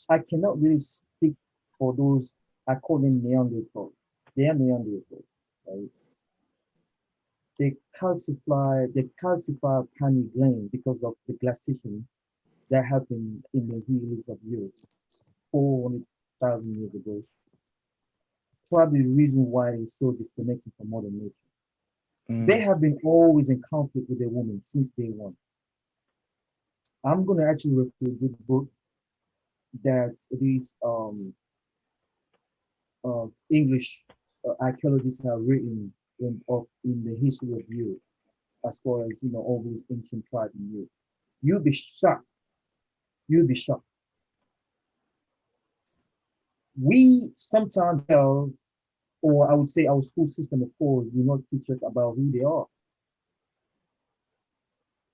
I cannot really speak for those I call them Neanderthals. They are Neanderthals, right? They calcify pineal gland because of the glaciation that happened in the hills of Europe 400,000 years ago. Probably the reason why they're so disconnected from Mother Nature. They have been always in conflict with the woman since day one. I'm going to actually refer to a good book that these English archaeologists have written in the history of Europe, as far as, you know, all those ancient tribes in Europe. You'll be shocked. You'll be shocked. We sometimes tell, or I would say our school system, of course, do not teach us about who they are.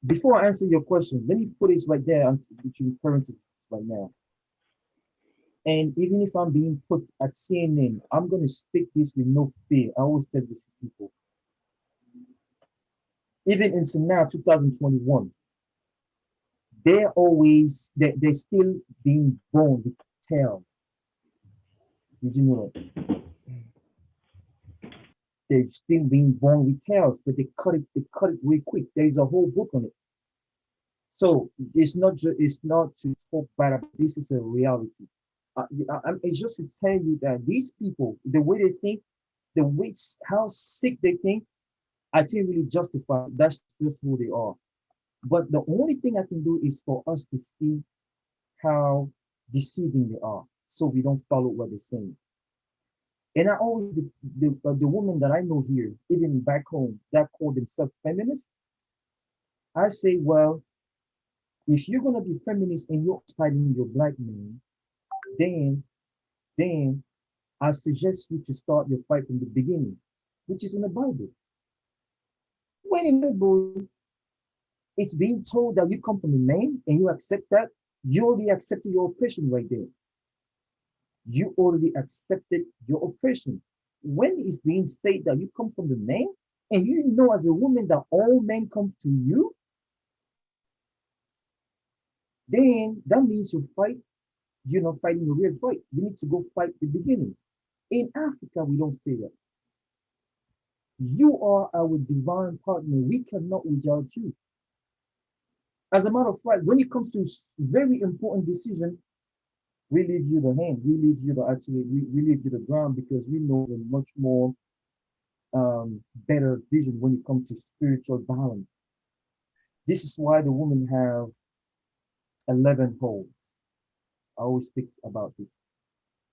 Before I answer your question, let me put this right there between parentheses right now. And even if I'm being put at CNN, I'm going to speak this with no fear. I always tell this to people. Even in now, 2021, they're still being born with tails. Did you know that? They're still being born with tails, but they cut it really quick. There is a whole book on it. So it's not to talk bad about this. Is a reality. It's just to tell you that these people, the way they think, the way how sick they think, I can't really justify. That's just who they are. But the only thing I can do is for us to see how deceiving they are, so we don't follow what they're saying. And I always, the women that I know here, even back home, that call themselves feminists, I say, well, if you're gonna be feminist and you're fighting your black man, then I suggest you to start your fight from the beginning, which is in the Bible. When in the Bible, it's being told that you come from a man and you accept that, you already accepted your oppression right there. You already accepted your oppression. When it's being said that you come from the man, and you know as a woman that all men come to you, then that means you're not fighting a real fight. You need to go fight the beginning. In Africa, we don't say that. You are our divine partner. We cannot without you. As a matter of fact, when it comes to very important decision, we leave you the hand. We leave you we leave you the ground, because we know a much more better vision when it comes to spiritual balance. This is why the women have 11 holes. I always speak about this.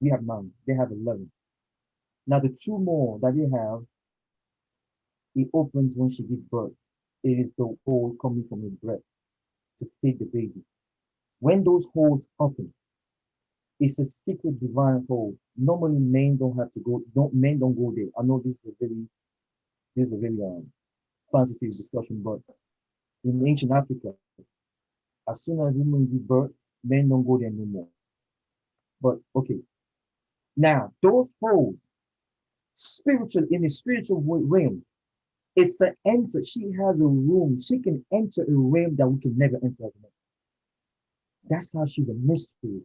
We have 9. They have 11. Now the 2 more that they have, it opens when she gives birth. It is the hole coming from the breast to feed the baby. When those holes open, it's a secret divine hole. Normally, men don't have to go. Men don't go there. I know this is a very sensitive discussion, but in ancient Africa, as soon as women give birth, men don't go there no more. But okay, now those holes, in the spiritual realm, it's the enter. She has a room. She can enter a realm that we can never enter as men. That's how she's a mystery.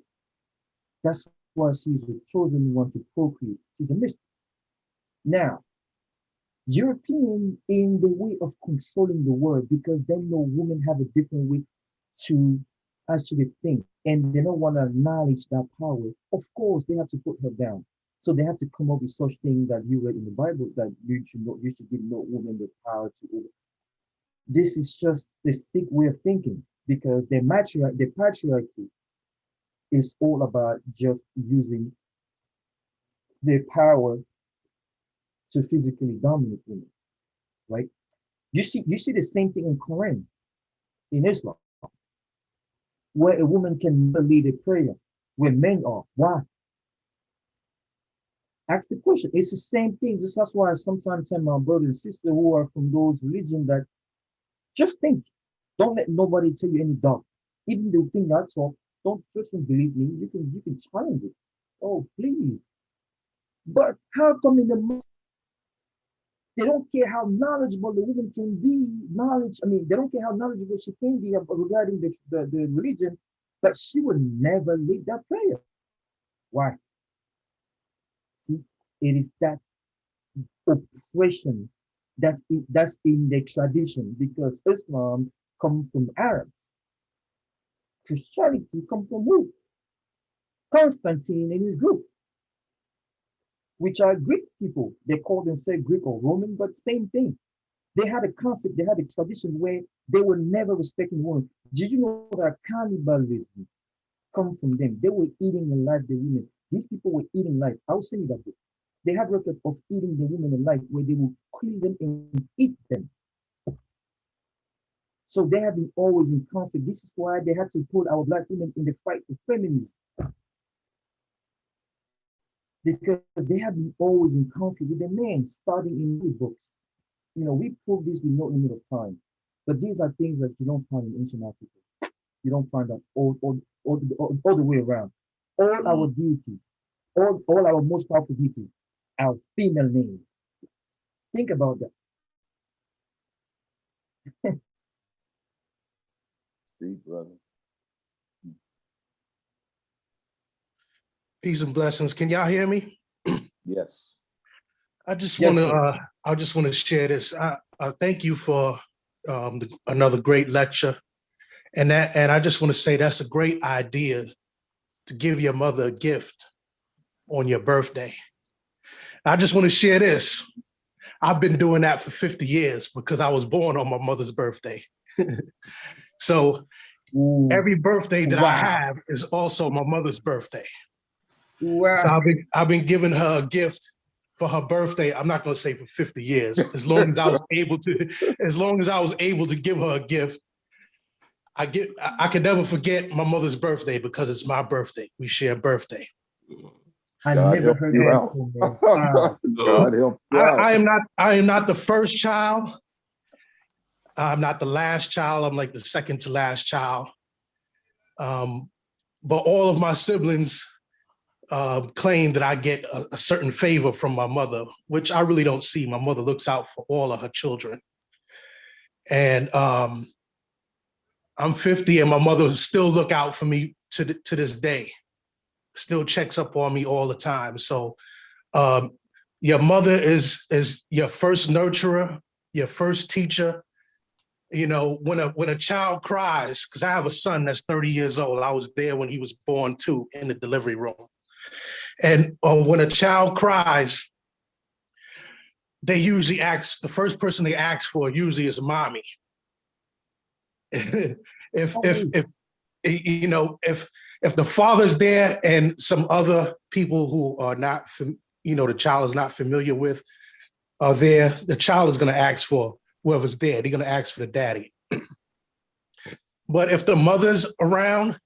That's why she's the chosen one to procreate. She's a mystery. Now, European in the way of controlling the world, because they know women have a different way to actually think, and they don't want to acknowledge that power. Of course, they have to put her down. So they have to come up with such things that you read in the Bible that you should know, you should give no woman the power to over. This is just the sick way of thinking because the patriarchy is all about just using their power to physically dominate women, right? You see the same thing in Quran, in Islam, where a woman can never lead a prayer where men are. Why? Ask the question. It's the same thing. Just that's why I sometimes tell my brothers and sisters who are from those religions that just think. Don't let nobody tell you any doubt. Even the thing I talk, don't just believe me. You can challenge it. Oh, please. But how come in the Muslim, they don't care how knowledgeable the woman can be, they don't care how knowledgeable she can be regarding the religion, but she would never lead that prayer. Why? See, it is that oppression that's in the tradition because Islam comes from Arabs. Christianity comes from who? Constantine and his group, which are Greek people. They call themselves Greek or Roman, but same thing. They had a concept, they had a tradition where they were never respecting women. Did you know that cannibalism comes from them? They were eating alive the women. These people were eating life. I was saying that they had record of eating the women alive where they would kill them and eat them. So they have been always in conflict. This is why they had to put our black women in the fight for feminism. Because they have been always in conflict with the men, starting in the books. We prove this with no limit of time. But these are things that you don't find in ancient Africa. You don't find that all the way around. All our deities, all our most powerful deities are female names. Think about that. See, brother. Peace and blessings. Can y'all hear me? Yes. I just Yes, want to share this. I thank you for another great lecture, and I just want to say that's a great idea to give your mother a gift on your birthday. I just want to share this. I've been doing that for 50 years because I was born on my mother's birthday. So every birthday that I have is also my mother's birthday. Wow. So I've been giving her a gift for her birthday. I'm not going to say for 50 years. As long as I was able to give her a gift, I could never forget my mother's birthday because it's my birthday. We share a birthday. I never heard that. God help you out. I am not the first child. I'm not the last child. I'm like the second to last child. But all of my siblings claim that I get a certain favor from my mother, which I really don't see. My mother looks out for all of her children. And I'm 50 and my mother still look out for me to this day, still checks up on me all the time. So your mother is your first nurturer, your first teacher. When a child cries, because I have a son that's 30 years old, I was there when he was born too, in the delivery room. And when a child cries, they usually the first person they ask for usually is mommy. if the father's there and some other people who are not, the child is not familiar with are there, the child is going to ask for whoever's there. They're going to ask for the daddy. But if the mother's around,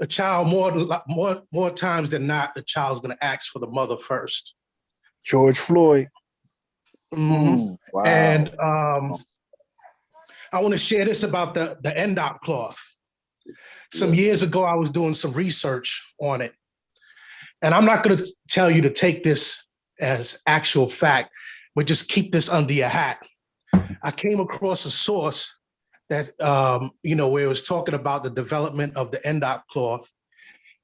a child more times than not, the child's going to ask for the mother first. George Floyd. Mm-hmm. Wow. And I want to share this about the NDOC cloth. Some years ago, I was doing some research on it. And I'm not going to tell you to take this as actual fact, but just keep this under your hat. I came across a source that, where it was talking about the development of the NDOC cloth.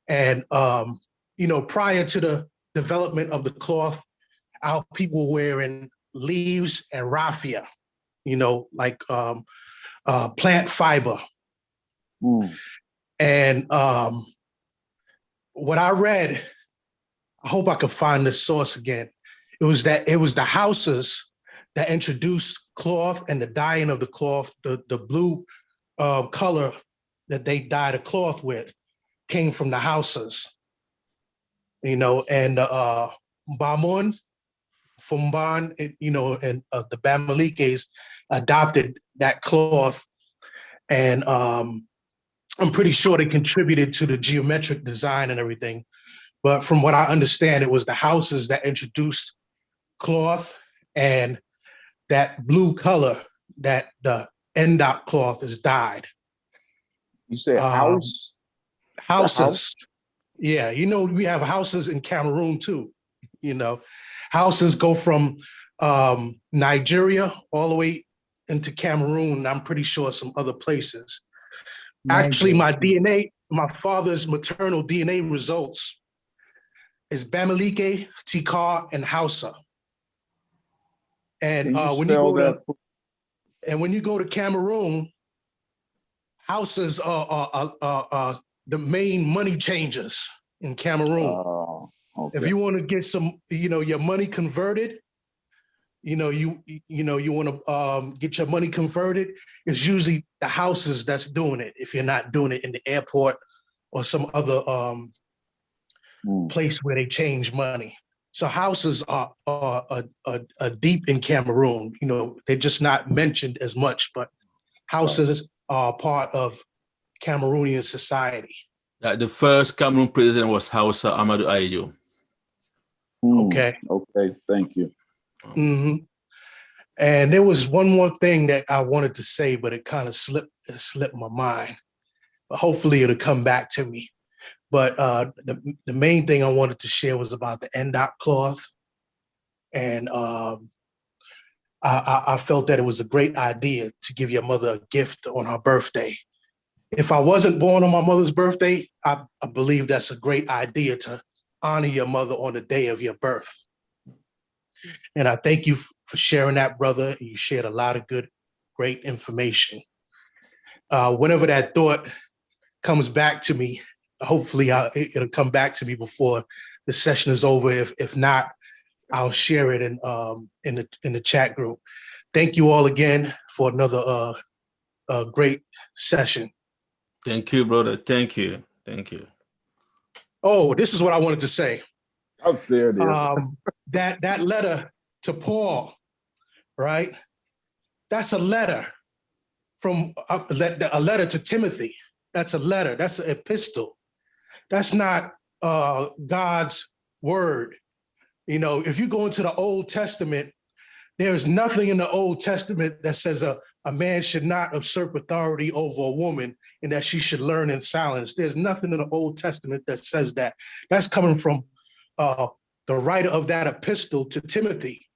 And, prior to the development of the cloth, our people were wearing leaves and raffia, like plant fiber. Mm. And what I read, I hope I could find this source again. It was the houses that introduced cloth and the dyeing of the cloth, the blue color that they dye the cloth with came from the houses, and Bamun, Fumban, and the Bamalikes adopted that cloth, and I'm pretty sure they contributed to the geometric design and everything. But from what I understand, it was the houses that introduced cloth and that blue color that the endop cloth is dyed. You said house? Houses. Yeah, we have houses in Cameroon too. Houses go from Nigeria all the way into Cameroon. I'm pretty sure some other places. Actually, my DNA, my father's maternal DNA results is Bamileke, Tikar, and Hausa. And when you go to Cameroon, houses are the main money changers in Cameroon. Okay. If you want to get some, your money converted, you want to get your money converted, it's usually the houses that's doing it. If you're not doing it in the airport or some other place where they change money. So houses are deep in Cameroon. They're just not mentioned as much, but houses are part of Cameroonian society. The first Cameroon president was Hausa Amadou Ayejo. Okay. Okay, thank you. Mm-hmm. And there was one more thing that I wanted to say, but it kind of slipped my mind. But hopefully it'll come back to me. But the main thing I wanted to share was about the endop cloth. And I felt that it was a great idea to give your mother a gift on her birthday. If I wasn't born on my mother's birthday, I believe that's a great idea to honor your mother on the day of your birth. And I thank you for sharing that, brother. You shared a lot of great information. Whenever that thought comes back to me, hopefully it'll come back to me before the session is over. If not, I'll share it in the chat group. Thank you all again for another great session. Thank you, brother. Thank you. Thank you. Oh, this is what I wanted to say. Oh, there it is. That letter to Paul, right? That's a letter from a letter to Timothy. That's a letter. That's an epistle. That's not God's word. If you go into the Old Testament, there's nothing in the Old Testament that says a man should not usurp authority over a woman and that she should learn in silence. There's nothing in the Old Testament that says that. That's coming from the writer of that epistle to Timothy,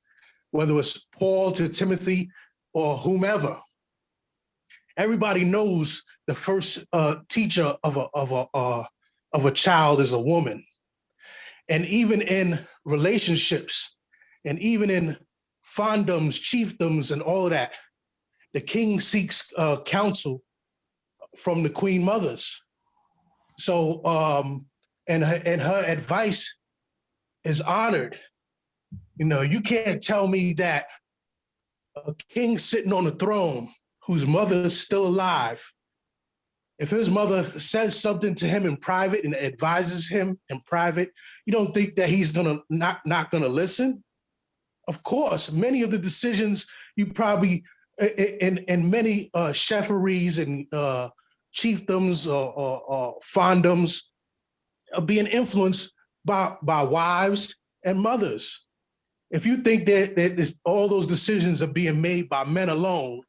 whether it's Paul to Timothy or whomever. Everybody knows the first teacher of a child is a woman. And even in relationships and even in fondoms, chiefdoms, and all of that, the king seeks counsel from the queen mothers. So, and her advice is honored. You can't tell me that a king sitting on the throne whose mother is still alive, if his mother says something to him in private and advises him in private, you don't think that he's not gonna listen? Of course, many of the decisions you probably in many cheferees and chiefdoms or fondoms are being influenced by wives and mothers. If you think that all those decisions are being made by men alone,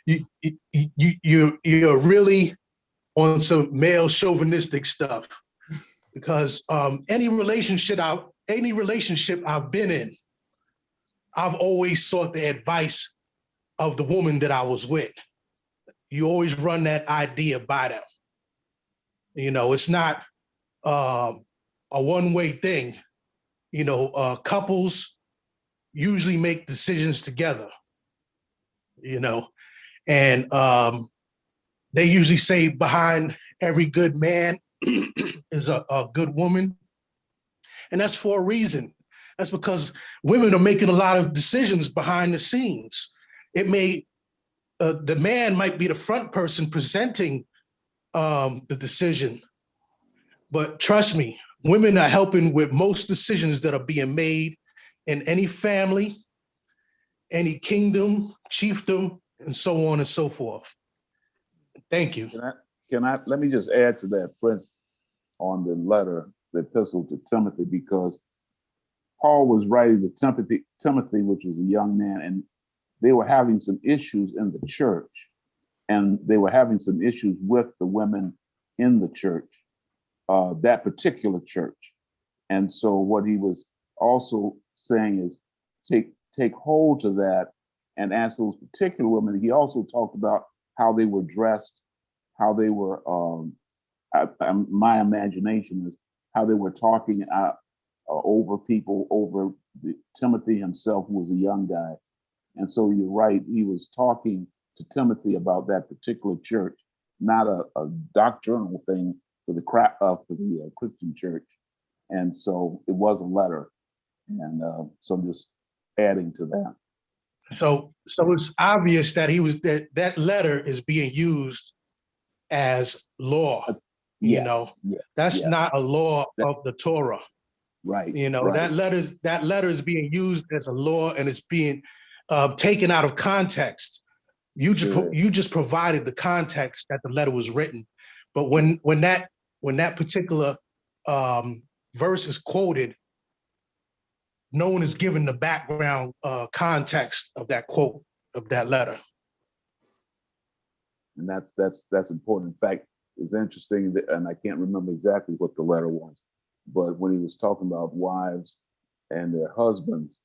you're really on some male chauvinistic stuff, because any relationship I've been in, I've always sought the advice of the woman that I was with. You always run that idea by them. It's not a one-way thing. Couples usually make decisions together. And they usually say behind every good man is a good woman. And that's for a reason. That's because women are making a lot of decisions behind the scenes. It may, the man might be the front person presenting the decision, but trust me, women are helping with most decisions that are being made in any family, any kingdom, chiefdom, and so on and so forth. Thank you. Let me just add to that, Prince, on the letter, the epistle to Timothy, because Paul was writing to Timothy, which was a young man, and they were having some issues in the church, and they were having some issues with the women in the church, that particular church. And so what he was also saying is take hold to that and ask those particular women. He also talked about how they were dressed, how they were, my imagination is how they were talking over people, over Timothy himself, who was a young guy. And so you're right, he was talking to Timothy about that particular church, not a doctrinal thing for the Christian church. And so it was a letter. And so I'm just adding to that. So it's obvious that that letter is being used as law. Yes, that's not a law of the Torah. Right. Right. That letter is being used as a law, and it's being taken out of context. You just provided the context that the letter was written, but when that particular verse is quoted, no one is given the background context of that quote of that letter. And that's important. In fact, it's interesting that, and I can't remember exactly what the letter was, but when he was talking about wives and their husbands,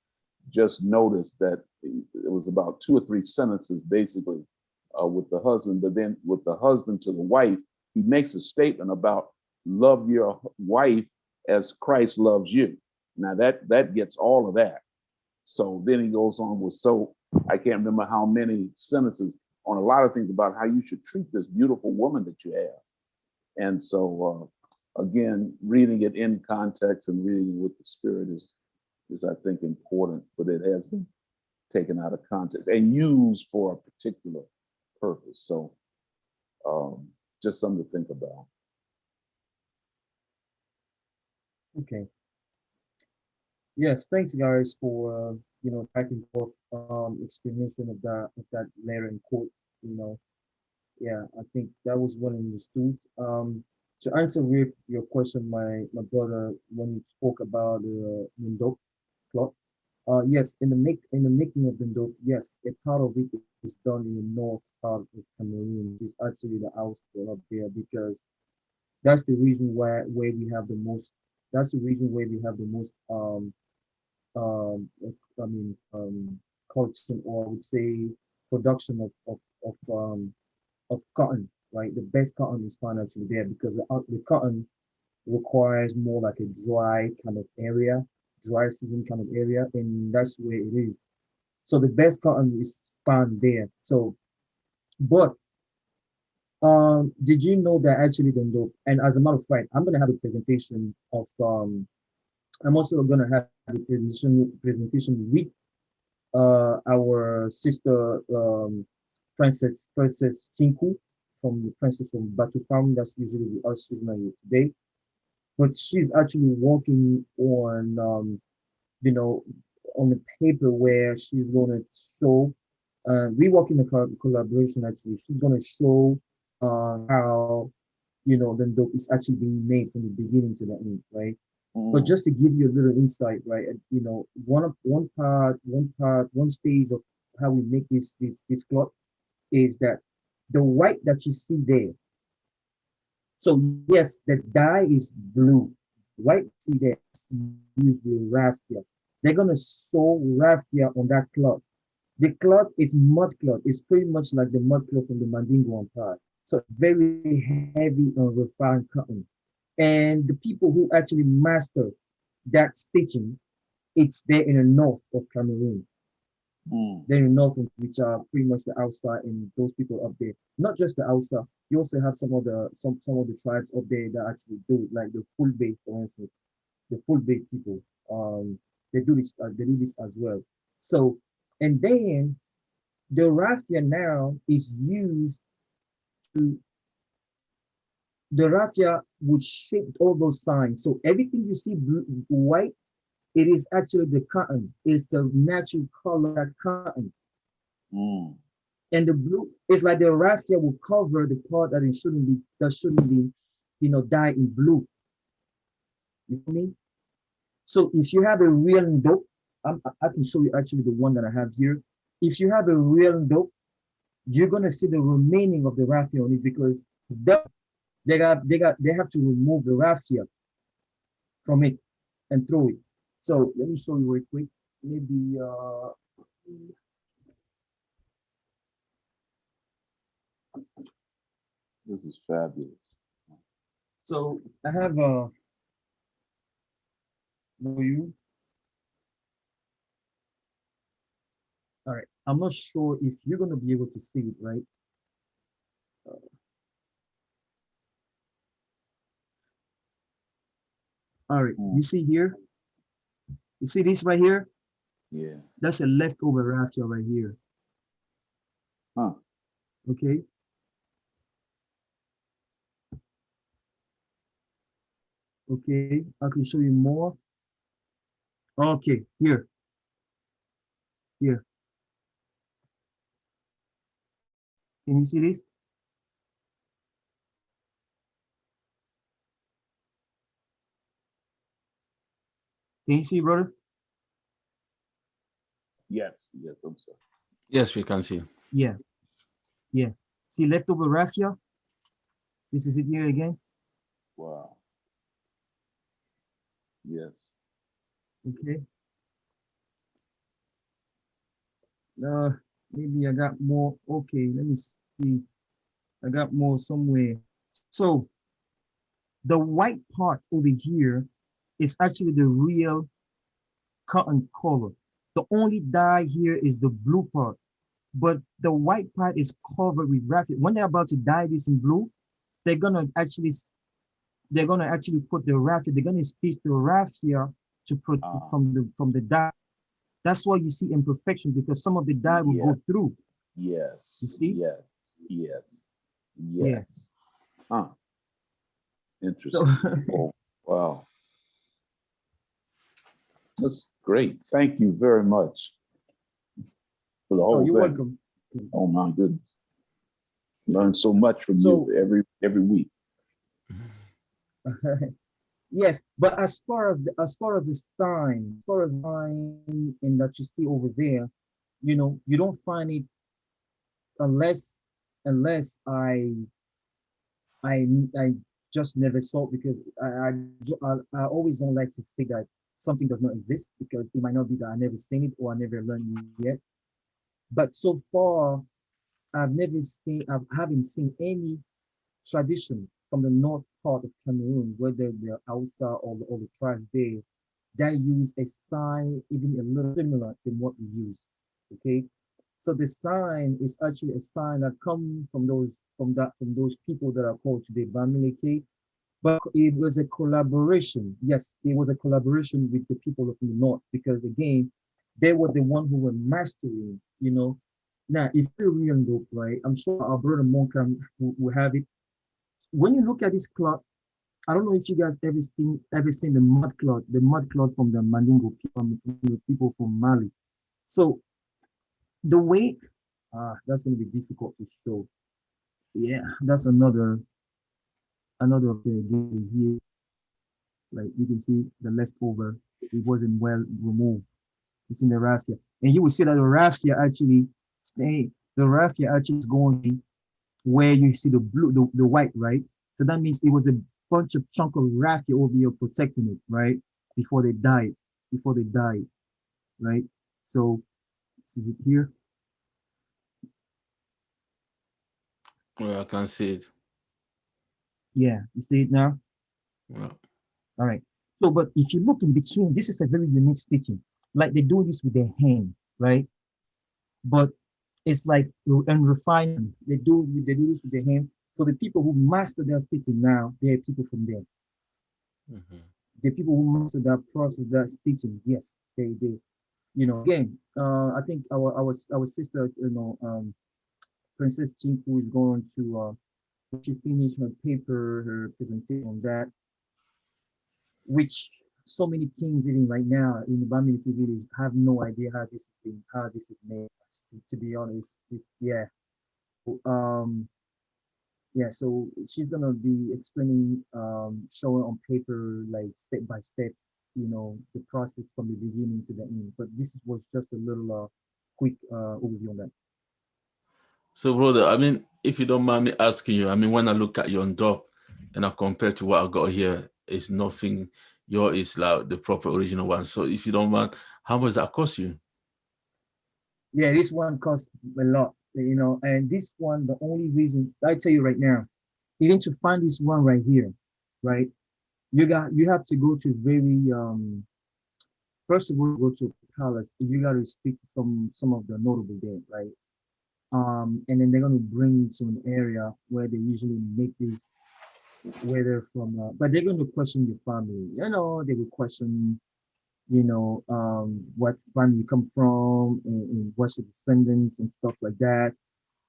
just notice that it was about 2 or 3 sentences basically with the husband, but then with the husband to the wife, he makes a statement about love your wife as Christ loves you. Now that gets all of that. So then he goes on with, so I can't remember how many sentences on a lot of things about how you should treat this beautiful woman that you have. And so again, reading it in context and reading it with the Spirit is I think important, but it has been taken out of context and used for a particular purpose. So just something to think about. Okay. Yes, thanks guys for back and forth explanation of that letter and quote. Yeah, I think that was well understood. To answer with your question, my brother, when you spoke about the Ndok clock, yes, in the making of the Ndok, yes, a part of it is done in the north part of Cameroon. It's actually the outskirts up there because that's the reason where we have the most. That's the reason where we have the most culture, or I would say production of cotton, right? The best cotton is found actually there because the cotton requires more like a dry kind of area, dry season kind of area, and that's where it is. So the best cotton is found there. So, but did you know that actually and as a matter of fact, I'm gonna have a presentation of I'm also gonna have a presentation with our sister Princess Chinku from Princess from Batu Farm. That's usually with us today, but she's actually working on on the paper where she's going to show. We work in a collaboration actually. She's going to show how the dope is actually being made from the beginning to the end, right? But just to give you a little insight, right? One stage of how we make this cloth is that the white that you see there. So yes, the dye is blue. White see there use the raffia. They're gonna sew raffia on that cloth. The cloth is mud cloth. It's pretty much like the mud cloth from the Mandingo Empire. So it's very heavy and refined cotton. And the people who actually master that stitching, it's there in the north of Cameroon. Then the northern, which are pretty much the Hausa and those people up there. Not just the Hausa, you also have some of the tribes up there that actually do it, like the Fulbe, for instance, the Fulbe people. They do this. They do this as well. So, and then the raffia now is used to. The raffia would shape all those signs. So everything you see blue, white, it is actually the cotton. It's the natural color of cotton. And the blue is like the raffia will cover the part that it shouldn't be, dyed in blue. You feel me? So if you have a real ndope, I can show you actually the one that I have here. If you have a real ndope, you're gonna see the remaining of the raffia on it because it's done. They have to remove the raffia from it and throw it. So let me show you real quick. Maybe this is fabulous. so I have for you. All right. I'm not sure if you're gonna be able to see it, right? All right, you see here? You see this right here? Yeah. That's a leftover raffia right here. Huh. Okay. Okay, I can show you more. Okay, here. Here. Can you see this? Can you see, brother? Yes, yes, I'm sorry. Yes, we can see. Yeah, yeah. See leftover raffia? This is it here again. Wow. Yes. Okay. Maybe I got more. Okay, let me see. I got more somewhere. So the white part over here is actually the real cotton color. The only dye here is the blue part, but the white part is covered with raffia. When they're about to dye this in blue, they're gonna actually put the raffia. They're gonna stitch the raffia to put from the dye. That's why you see imperfection because some of the dye will go through. Yes. You see? Yes. Yes. Yeah. Yes. Huh. Interesting. Oh, wow. That's great. Thank you very much for the whole you're thing. welcome. Oh my goodness. Learn so much from you every week. Yes, but as far as the sign, in that you see over there, you don't find it unless I just never saw it because I always don't like to say that something does not exist because it might not be that I never seen it or I never learned it yet. But so far, I haven't seen any tradition from the north part of Cameroon, whether they're Hausa or the tribes there, that use a sign even a little similar than what we use. Okay, so the sign is actually a sign that comes from those people that are called today Bamileke, but it was a collaboration. Yes, it was a collaboration with the people of the north because again, they were the one who were mastering. Now, if you're real dope, right? I'm sure our brother Monkam will have it. When you look at this cloth, I don't know if you guys ever seen the mud cloth from the Mandingo people, from the people from Mali. So the way, that's going to be difficult to show. Yeah, that's another here. Like you can see the leftover, it wasn't well removed. It's in the raffia, and you will see that the raffia actually is going where you see the blue, the white, right? So that means it was a bunch of chunk of raffia over here protecting it, right? Before they died, right? So this is it here. Well, I can see it. Yeah, you see it now? Yeah. All right. So, but if you look in between, this is a very unique stitching. Like they do this with their hand, right? but it's like and refinement. They do this with their hand. So the people who master their stitching now, they're people from there. Mhm. The people who master that process, that stitching, yes, they again, I think our sister, Princess Chinku is going to she finished her paper, her presentation on that, which so many kings even right now in the Bamileke village have no idea how this is made. To be honest, yeah. Um, yeah, so she's gonna be explaining, showing on paper, like step by step, the process from the beginning to the end. But this was just a little quick overview on that. So, brother, I mean, if you don't mind me asking you, I mean, when I look at your top and I compare to what I got here, it's nothing. Yours is like the proper original one. So, if you don't mind, how much that cost you? Yeah, this one costs a lot, and this one, the only reason I tell you right now, even to find this one right here, right? You have to go to very first of all go to a palace. You got to speak to some of the notable there, right? And then they're gonna bring you to an area where they usually make this, where they're from, but they're gonna question your family. They will question, what family you come from and what's your descendants and stuff like that.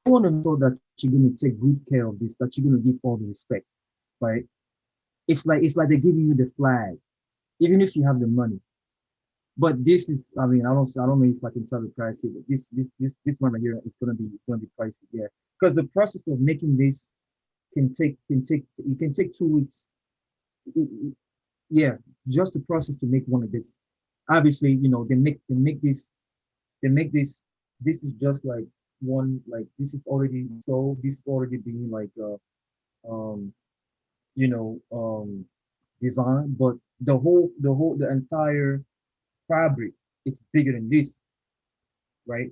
I want to know that you're gonna take good care of this, that you're gonna give all the respect, right? It's like they're giving you the flag, even if you have the money. But this is, I mean, I don't know if I can tell the price here, but this one right here is gonna be pricey, yeah. Because the process of making this can take 2 weeks. Yeah, just the process to make one of this. Obviously, they make this. This is just like one, like this is already sold. This is already being like um you know um design, but the entire fabric, it's bigger than this, right?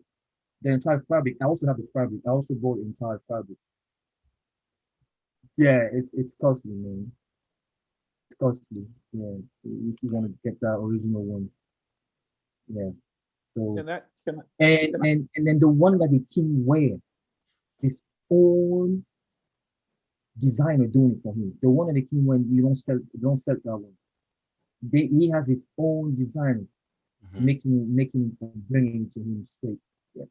The entire fabric. I also have the fabric. I also bought the entire fabric. Yeah, it's costly, man. It's costly. Yeah, if you want to get that original one. Yeah. So Can I, can I, and then the one that the king wear, his own designer doing it for him. The one that the king wear, you don't sell that one. He has his own designer Mhm. making bringing to him straight. Yeah.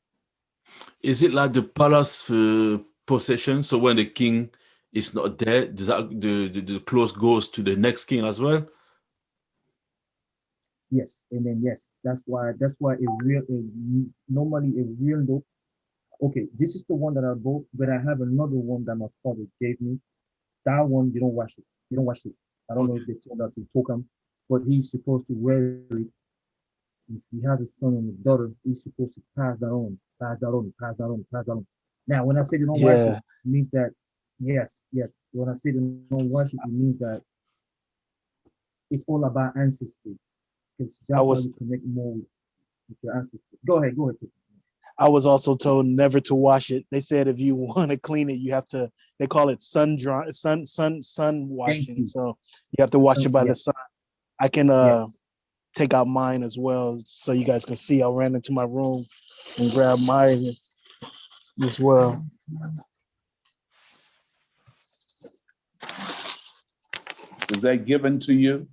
Is it like the palace possession? So when the king is not there, does that the clothes goes to the next king as well? Yes, and then yes, that's why normally a real dope. Okay, this is the one that I bought, but I have another one that my father gave me. That one you don't wash it. You don't wash it. I don't know Okay. if they told that to Tokam, but he's supposed to wear it. If he has a son and a daughter, he's supposed to pass that on, pass that on, pass that on, pass that on. Now, when I say they don't wash it, Yeah, it means that yes, yes. When I say they don't wash it, it means that it's all about ancestry. Because I that's how was you connect more with your ancestry. Go ahead. I was also told never to wash it. They said if you want to clean it, you have to. They call it sun dry, sun Thank washing. you. So you have to wash it by the Yes, sun. I can yes. take out mine as well, so you guys can see. I ran into my room and grabbed mine as well. is that given to you?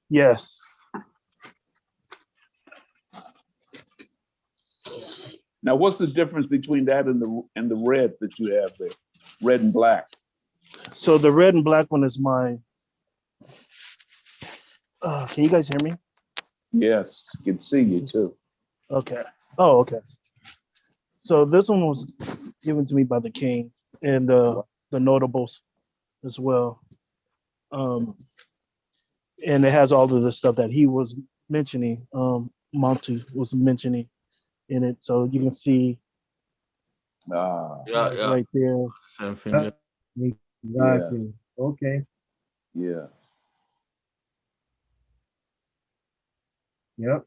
Yes. Now, what's the difference between that and the red that you have there? Red and black. So the red and black one is my. Can you guys hear me? Yes, can see you too. Okay. Oh, okay. So this one was given to me by the king and the notables as well. And it has all of the stuff that he was mentioning. Monty was mentioning in it, so you can see Yeah, right there. same thing. Yeah. Yeah, Exactly. Okay. yeah. Yep.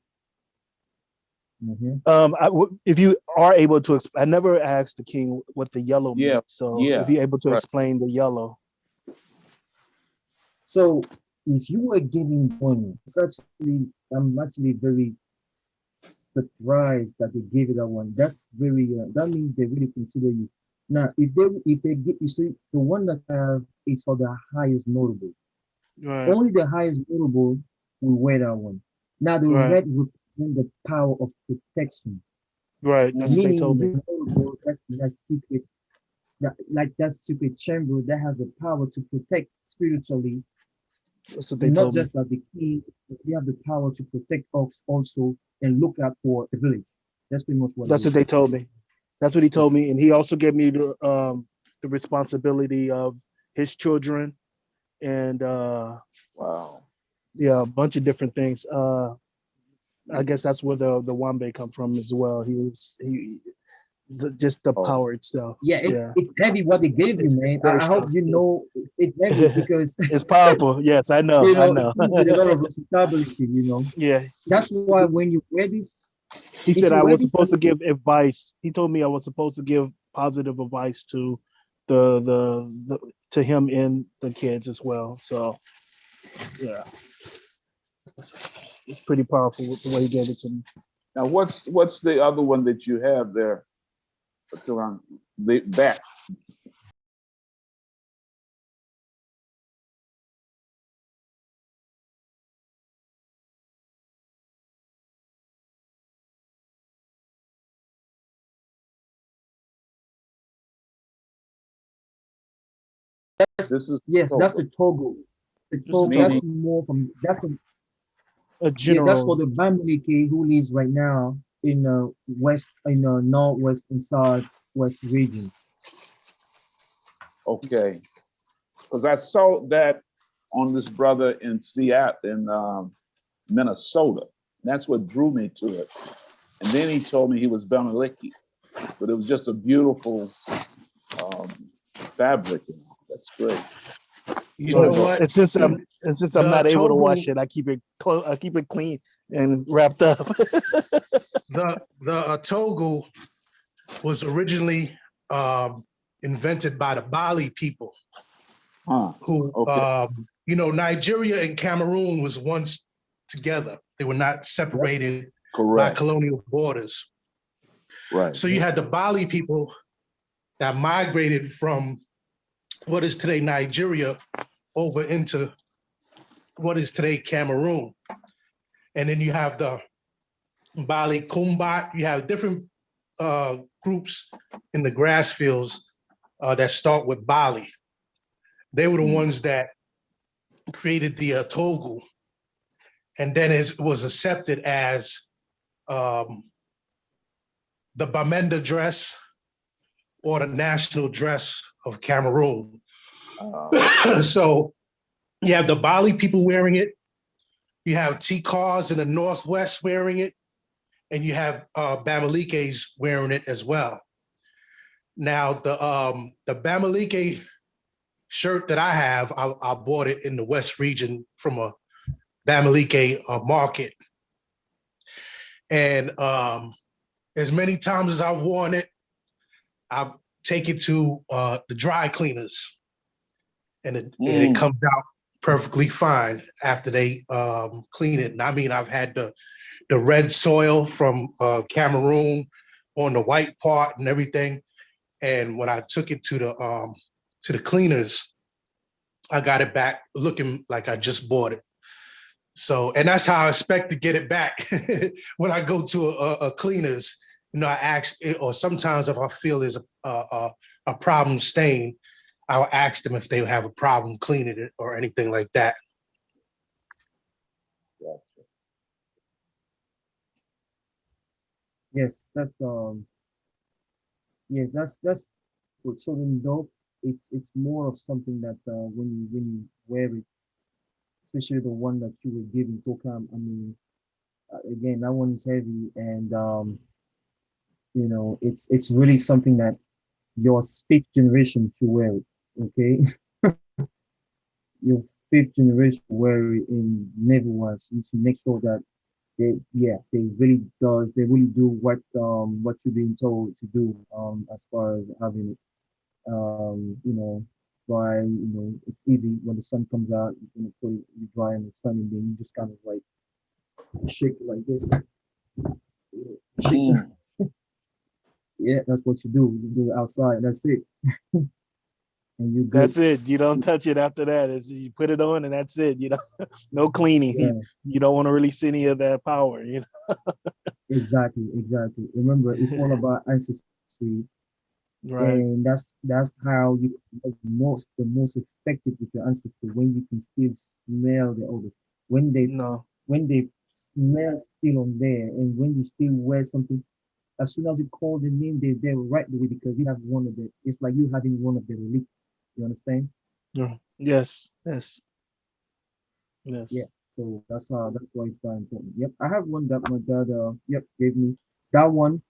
If you are able to, I never asked the king what the yellow Yeah, meant. So yeah. if you're able to Right. explain the yellow, So if you were giving one, I'm actually very the price that they give it that one. That's very that means they really consider you. Now, if they get you see the one that have is for the highest notable. Right. Only the highest notable will wear that one. Now the Right. red represent the power of protection. Right. That's what they Meaning told me. the notable, that's secret, that secret chamber that has the power to protect spiritually, That's what they not told me. just as the king, but we have the power to protect us also and look out for the village. That's pretty much what it That's what is. they told me. That's what he told me, and he also gave me the responsibility of his children, and Wow. yeah, a bunch of different things. I guess that's where the Wambe come from as well. Just the Oh, power itself. Yeah, Yeah, it's heavy what they gave you, it's man. very I hope strong. you know it's heavy because It's powerful. Yes, I know. you I know it know. comes with a lot of responsibility, you know. Yeah, That's why when you wear this, he if said you I wear was this, supposed to give advice. He told me I was supposed to give positive advice to the to him and the kids as well. So yeah, it's pretty powerful with the way he gave it to me. now what's the other one that you have there? Around the back. that's This is yes, that's Togo. the Togo. The Just a Togo, that's Meaning, total more from that's the a yeah, that's for general. the Bamileke who lives right now in west in northwest and southwest region. okay, because I saw that on this brother in Seattle, in Minnesota. That's what drew me to it. And then he told me he was Bamileke, but it was just a beautiful fabric. You know? That's great. You So, know so what? And since I'm The not able to Togo, wash it, I keep it close. I keep it clean and wrapped up. the Togo was originally invented by the Bali people, who okay, you know, Nigeria and Cameroon was once together. They were not separated by correct, colonial borders. right. So you had the Bali people that migrated from what is today Nigeria over into what is today Cameroon. And then you have the Bali Kumbat. You have different groups in the grass fields that start with Bali. They were the ones that created the Togu. And then it was accepted as the Bamenda dress or the national dress of Cameroon. So you have the Bali people wearing it. You have Tikars in the Northwest wearing it. And you have Bamilikes wearing it as well. Now, the Bamileke shirt that I have, I bought it in the West region from a Bamileke market. And as many times as I've worn it, I take it to the dry cleaners, and it comes out perfectly fine after they clean it. And I mean, I've had the red soil from Cameroon on the white part and everything. And when I took it to the cleaners, I got it back looking like I just bought it. So, and that's how I expect to get it back when I go to a cleaners. You know, I ask, or sometimes if I feel there's a problem stain, I'll ask them if they have a problem cleaning it or anything like that. Yes, that's for children though. It's more of something that when you wear it, especially the one that you were giving Tokam. I mean, again, that one is heavy, and you know, it's really something that your fifth generation should wear it. Okay, your fifth generation wear it and never was. You should make sure that they really do what you're being told to do as far as having it. You know, dry, you know, it's easy when the sun comes out, you know, put it you dry in the sun and then you just kind of like shake it like this. Mm. Yeah, that's what you do. You do it outside. That's it. And you good. That's it. You don't touch it after that. It's, you put it on and that's it. You know, no cleaning. Yeah, You don't want to release any of that power. You exactly, exactly. Remember, it's all about ancestry, know, right? and that's how you the most effective with your ancestry when you can still smell the odor. When they No, when they smell still on there, and when you still wear something, as soon as you call the name, they're right away because you have one of the. It's like you having one of the relief. You understand? no. Yes, yes, Yeah. yes. So that's why it's very important. Yep. I have one that my dad gave me. That one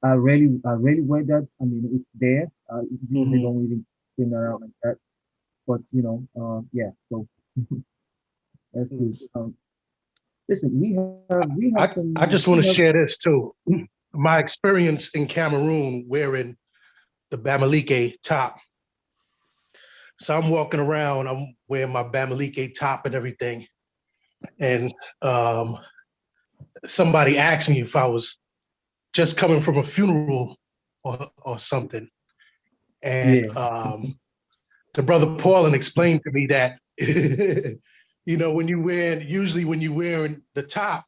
I really wear that. I mean it's there. Usually Hmm. don't even spin around like that. But yeah, so that's good. Yes. Listen, we have I some just want we to have share this too. My experience in Cameroon wearing the Bamileke top. So I'm walking around, I'm wearing my Bamileke top and everything. And somebody asked me if I was just coming from a funeral or something. And yeah, the brother Paulin explained to me that, usually when you're wearing the top,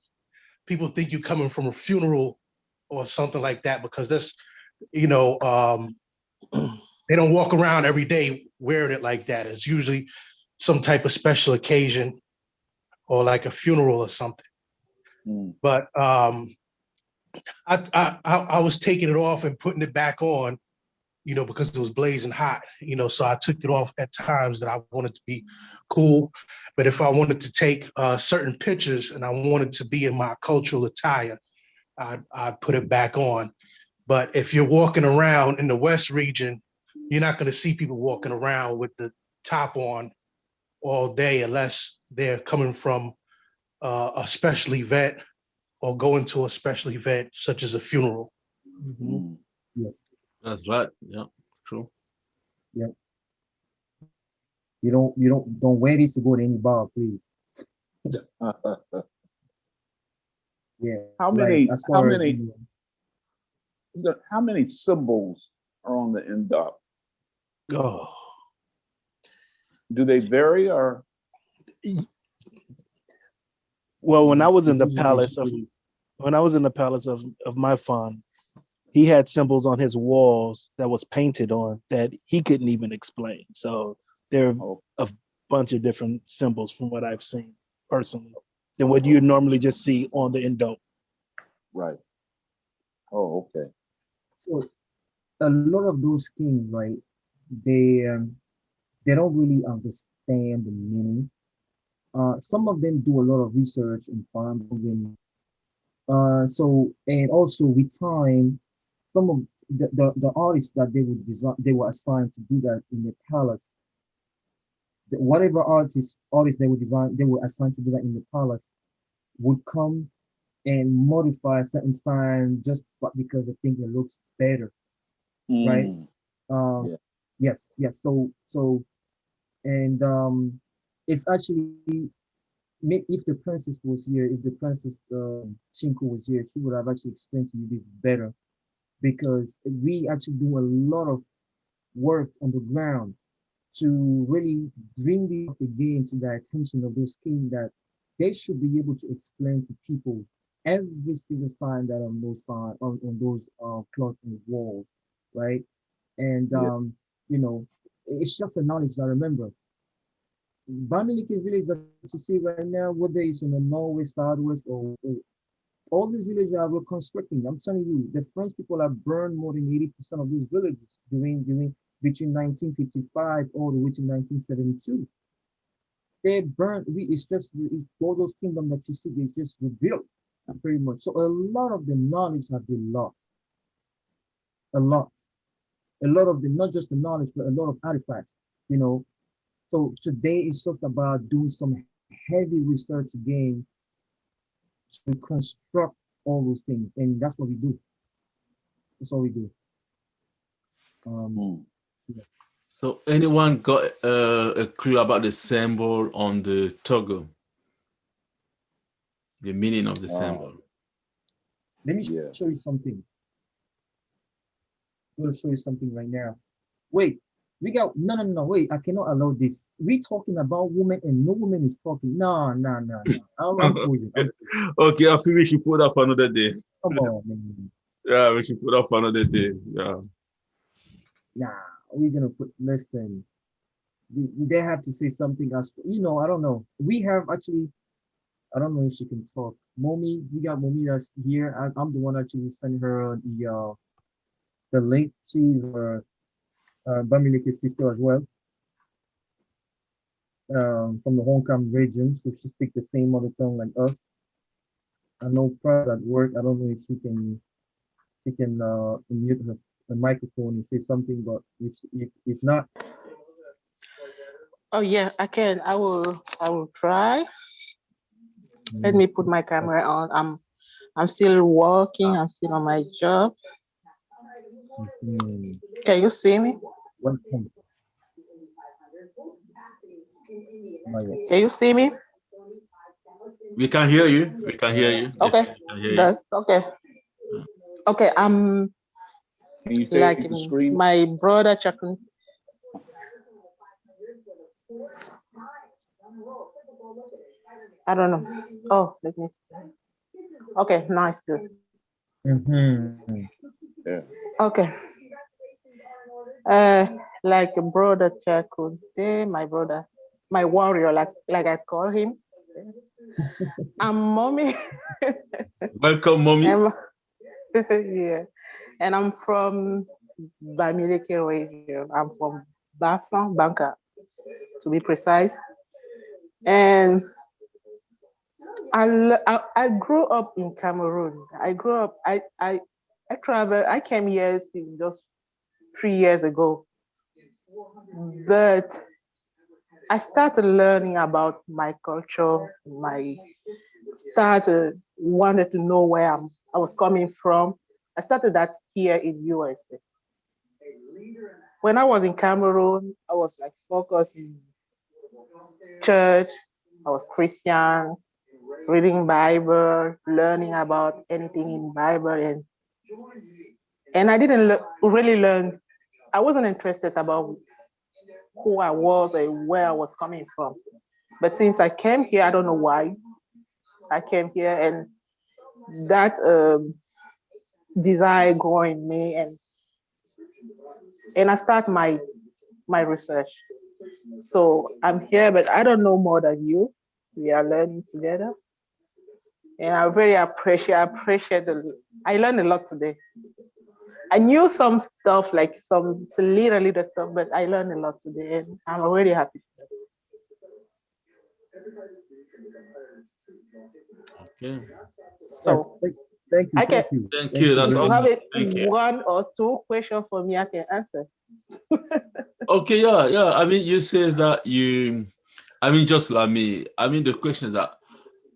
people think you're coming from a funeral or something like that, because that's, you know, they don't walk around every day wearing it like that. It's usually some type of special occasion or like a funeral or something. Mm. But I was taking it off and putting it back on, because it was blazing hot, so I took it off at times that I wanted to be cool. But if I wanted to take certain pictures and I wanted to be in my cultural attire, I'd put it back on. But if you're walking around in the West region, you're not going to see people walking around with the top on all day unless they're coming from a special event or going to a special event such as a funeral. hmm Mm. yes, That's right. Yeah, true. yeah. You don't wear this to go to any bar, please. Yeah, How like many as how far as many how many symbols are on the indop? Oh, Do they vary or well, when I was in it's the usually palace of my fawn, he had symbols on his walls that was painted on that he couldn't even explain. So there are oh, a bunch of different symbols from what I've seen personally than what you normally just see on the Indo. right? Oh, okay. so a lot of those kings, right? They um, they don't really understand the meaning. Some of them do a lot of research and find them. So and also with time, some of the artists that they were assigned to do that in the palace. Whatever artists they were design they were assigned to do that in the palace would come and modify certain sign just because they think it looks better, right? Mm. Uh, Yeah. yes. So and it's actually if the princess was here, if the princess Shinku was here, she would have actually explained to you this better because we actually do a lot of work on the ground to really bring the up again to the attention of those kings that they should be able to explain to people every single sign that on those on those cloth and walls, right? And Yeah. you know, it's just a knowledge that remember Bamileke village that you see right now, whether it's in the Norway, Southwest, or all these villages are reconstructing. I'm telling you, the French people have burned more than 80% of these villages during between 1955 all the way to 1972. They burned. It's all those kingdoms that you see. They just rebuilt pretty much. So a lot of the knowledge have been lost. A lot, a lot of the not just the knowledge, but a lot of artifacts. You know. So today it's just about doing some heavy research again to construct all those things, and that's what we do. That's all we do. Um, Mm. yeah. So anyone got a clue about the symbol on the toggle? The meaning of the Uh, symbol? Let me Yeah. show you something. I'm gonna show you something right now. Wait, we got no. Wait, I cannot allow this. We talking about women and no woman is talking. No. I'm posing. Okay, I feel we should put up another day. Come on, man. Yeah, we should put up another day. Yeah. Nah, we're gonna put. Listen, they have to say something else. I don't know. We have actually. I don't know if she can talk. Mommy, we got Mommy that's here. I'm the one actually sending her the link. She's Bamileke sister as well, from the Hong Kong region. So she speaks the same mother tongue like us. I know Prad at work. I don't know if she can unmute her microphone and say something, but if not, Oh yeah, I can. I will try. Let me put my camera on. I'm still working. I'm still on my job. Can you see me? welcome. Can you see me? We can hear you. We can hear you. Okay. Yes, we can hear you. That's okay. Okay, I'm Can you like take the screen? my brother Chakun. I don't know. Oh, let me see. Okay, nice, good. Yeah. Okay. Like brother Tchakounte, my brother, my warrior, like I call him. I'm mommy. Welcome, Mommy. Yeah, and I'm from Bamileke region. I'm from Bafang, Banka, to be precise. And I grew up in Cameroon. I grew up. I traveled. I came here since just 3 years ago, but I started learning about my culture. Wanted to know where I was coming from. I started that here in USA. When I was in Cameroon, I was like focused in church. I was Christian, reading Bible, learning about anything in Bible, and I didn't really learn. I wasn't interested about who I was and where I was coming from. But since I came here, I don't know why I came here, and that desire grew in me, and I start my research. So I'm here, but I don't know more than you. We are learning together, and I very appreciate. I learned a lot today. I knew some stuff, like some little stuff, but I learned a lot today, and I'm really happy. Okay. So Yes, thank you. I can. Thank you. That's If you awesome. have Thank you. one or two questions for me, I can answer. Okay, yeah. I mean, you says that just like me. I mean, the question is that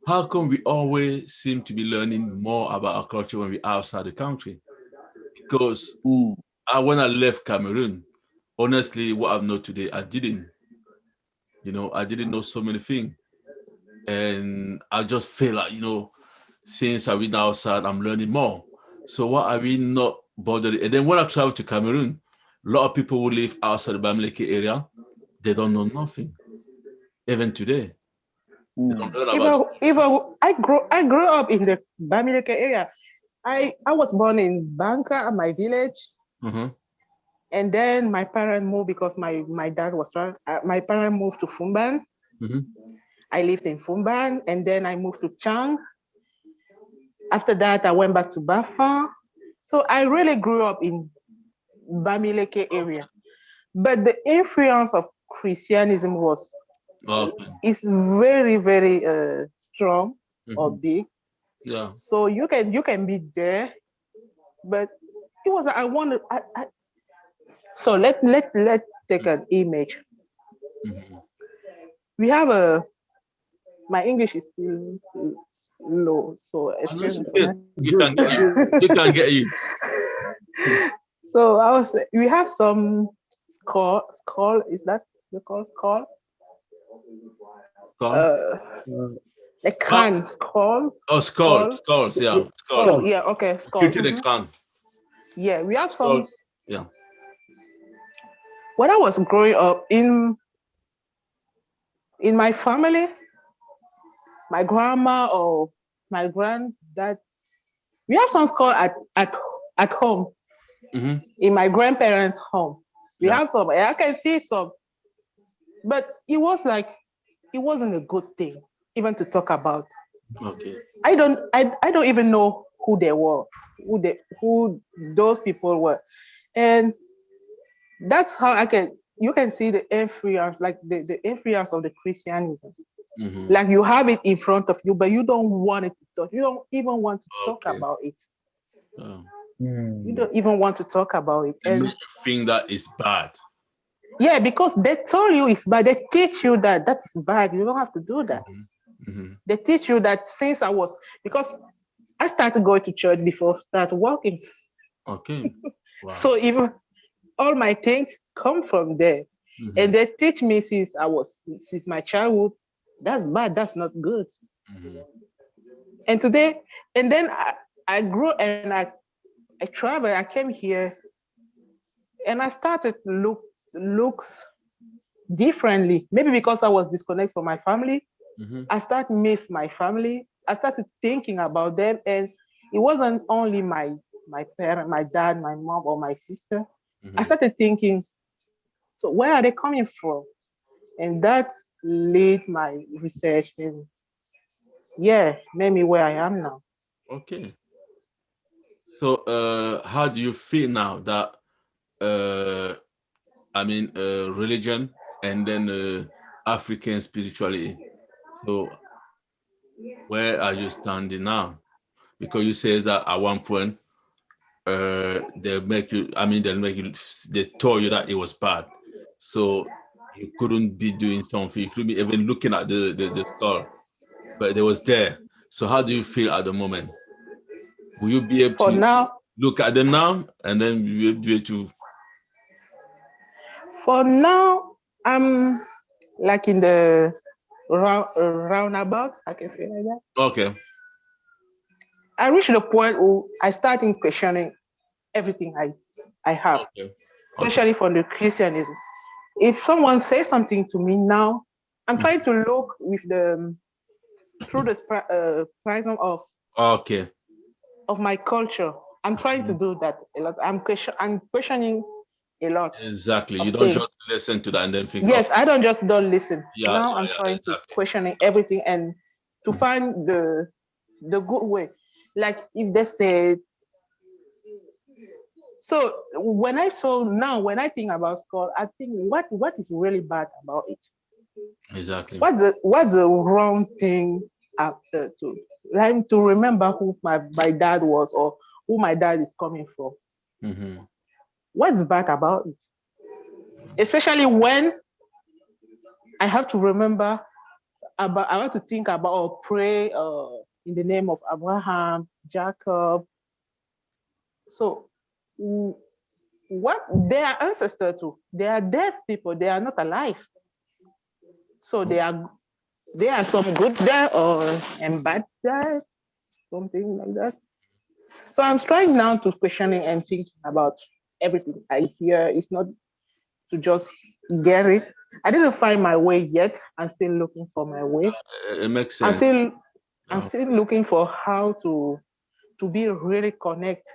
how come we always seem to be learning more about our culture when we're outside the country? Because when I left Cameroon, honestly, what I've known today, I didn't. I didn't know so many things. And I just feel like, since I've been outside, I'm learning more. So why are we not bothered? And then when I travel to Cameroon, a lot of people who live outside the Bamileke area, they don't know nothing. Even today. They don't learn about Even I grew up in the Bamileke area. I was born in Banka, my village. And then my parents moved because my dad was my parents moved to Fumban. I lived in Fumban, and then I moved to Chang. After that, I went back to Bafa. So I really grew up in Bamileke area. But the influence of Christianism is very, very strong or big. Yeah. So you can be there, but it was so let's take an image. We have my English is still low, so excuse me. You can get you. So we have some skull. Is that you call skull? The can, skull. Oh, skulls, yeah, Oh, skull. yeah, okay, skull. Culture the can. Yeah, we have Skull. some. Yeah. When I was growing up in my family, my grandma or my granddad, we have some skull at home. Mm-hmm. In my grandparents' home, we Yeah. have some. I can see some, but it wasn't a good thing even to talk about. Okay. I don't even know who they were, who those people were, and that's how you can see the influence, like the influence of the Christianism. Mm-hmm. Like you have it in front of you, but you don't want it to talk. You don't even want to talk Okay. about it. Oh. You don't even want to talk about it. It And make you think that it's bad. yeah, because they told you it's bad. They teach you that is bad. You don't have to do that. Mm-hmm. Mm-hmm. They teach you that since because I started going to church before I started working. Okay. Wow. So even all my things come from there. Mm-hmm. And they teach me since my childhood, that's bad, that's not good. Mm-hmm. And today, and then I grew and I traveled, I came here and I started to looks differently. Maybe because I was disconnected from my family, Mm-hmm. I started miss my family. I started thinking about them, and it wasn't only my parent, my dad, my mom, or my sister. Mm-hmm. I started thinking, so where are they coming from? And that led my research, and yeah, made me where I am now. Okay. So how do you feel now that religion and then African spirituality? So where are you standing now? Because you say that at one point they told you that it was bad. So you couldn't be doing something, you couldn't be even looking at the skull, but they was there. So how do you feel at the moment? Will you be able For to now, look at them now and then you will be able to? for now, I'm like in the roundabout, I can say like that. Okay. I reached the point where I started questioning everything I have, Okay. especially from the Christianism. If someone says something to me now, I'm trying to look with through the prism Okay. of my culture. I'm trying to do that a lot. I'm questioning a lot Exactly. of You don't things. just listen to that and then think, Yes, oh, I don't listen. yeah, Now I'm trying to exactly. questioning everything and to find the good way. Like if they said, so when I think about skull, I think what is really bad about it? Exactly. What's the wrong thing to remember who my dad was or who my dad is coming from? Mm-hmm. What's bad about it? Especially when I have to remember about, I want to think about or pray in the name of Abraham, Jacob. So what they are ancestors to? They are dead people. They are not alive. So they are some good there or and bad there, something like that. So I'm trying now to questioning and thinking about everything I hear. It's not to just get it. I didn't find my way yet. I'm still looking for my way. It makes sense. I'm still looking for how to be really connect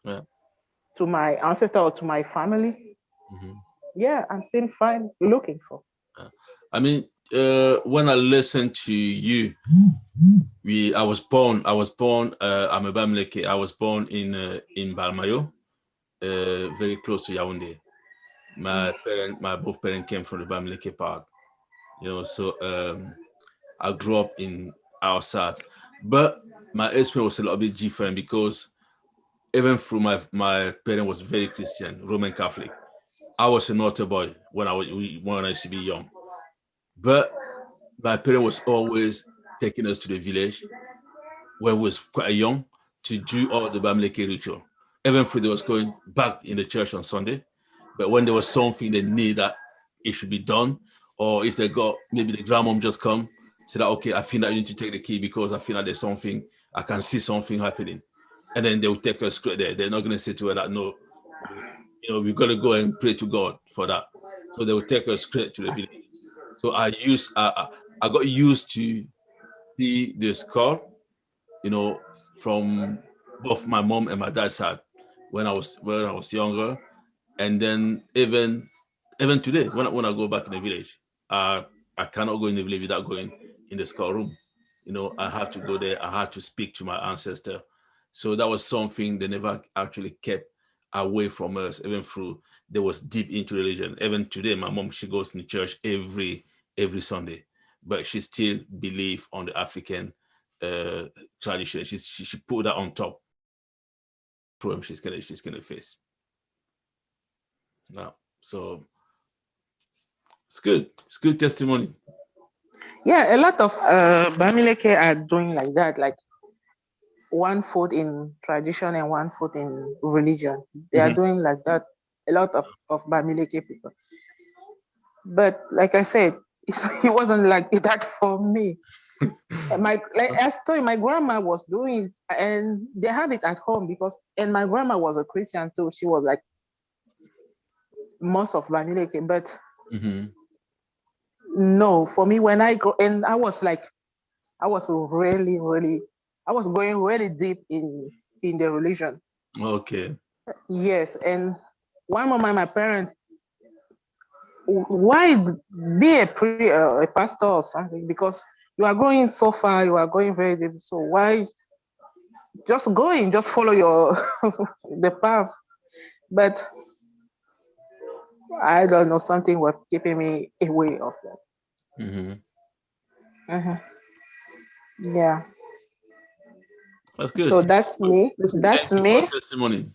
to my ancestor or to my family. Mm-hmm. Yeah, I'm still looking for. I mean, when I listen to you, I was born. I'm a Bamileke. I was born in Balmayo, very close to Yaoundé. My both parents came from the Bamileke part. So I grew up in our south, but my experience was a little bit different because even through my parents was very Christian, Roman Catholic. I was a naughty boy when I used to be young, but my parents was always taking us to the village when we was quite young to do all the Bamileke ritual. Even if they was going back in the church on Sunday, but when there was something they need that it should be done, or if they got maybe the grandmom just come, say that, okay, I feel that you need to take the key because I feel that there's something, I can see something happening. And then they'll take us straight there. They're not going to say to her that, no, we've got to go and pray to God for that. So they will take us straight to the village. So I got used to the scar, from both my mom and my dad's side when I was younger. And then even today, when I go back in the village, I cannot go in the village without going in the skull room. I have to go there. I had to speak to my ancestor. So that was something they never actually kept away from us, even through they was deep into religion. Even today, my mom, she goes to church every Sunday, but she still believes on the African tradition. She put that on top. Problem she's gonna face. Now, so it's good. It's good testimony. Yeah, a lot of Bamileke are doing like that, like one foot in tradition and one foot in religion. They are doing like that. A lot of Bamileke people. But like I said, it wasn't like that for me. Like I told you, my grandma was doing, and they have it at home and my grandma was a Christian too. She was like most of Bamileke, but no, for me when I go, and I was going really deep in the religion. Okay. Yes, and one moment my parents, why be a pastor or something? Because you are going so far, you are going very deep. So why just follow your the path? But I don't know, something was keeping me away of that. Yeah. That's good. So that's me. Listen, That's Thank you for me. the testimony.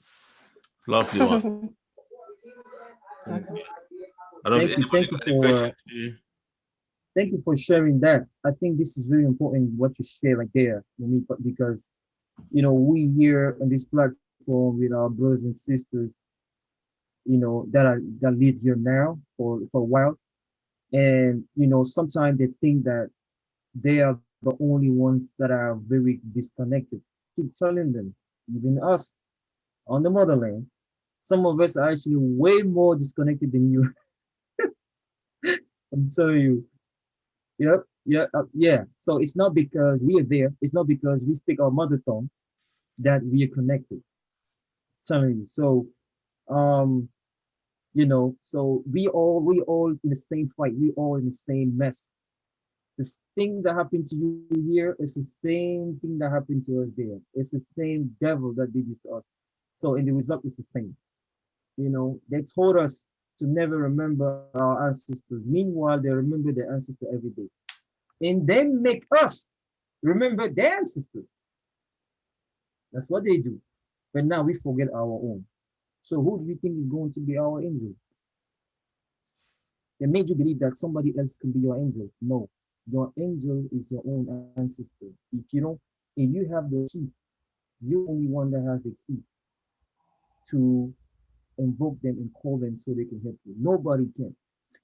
It's lovely one. I don't think anybody got any question to you. Thank you for sharing that. I think this is very important what you share right there, because we here on this platform with our brothers and sisters, that live here now for a while, and sometimes they think that they are the only ones that are very disconnected. Keep telling them, even us on the motherland, some of us are actually way more disconnected than you. I'm telling you. Yep, yeah. So it's not because we are there. It's not because we speak our mother tongue that we are connected. Telling you. So, so we all in the same fight. We all in the same mess. This thing that happened to you here is the same thing that happened to us there. It's the same devil that did this to us. So in the result, it's the same. They told us to never remember our ancestors. Meanwhile, they remember their ancestors every day. And then make us remember their ancestors. That's what they do. But now we forget our own. So who do you think is going to be our angel? They made you believe that somebody else can be your angel. No, your angel is your own ancestor. If you have the key, you're the only one that has the key to invoke them and call them so they can help you. Nobody can.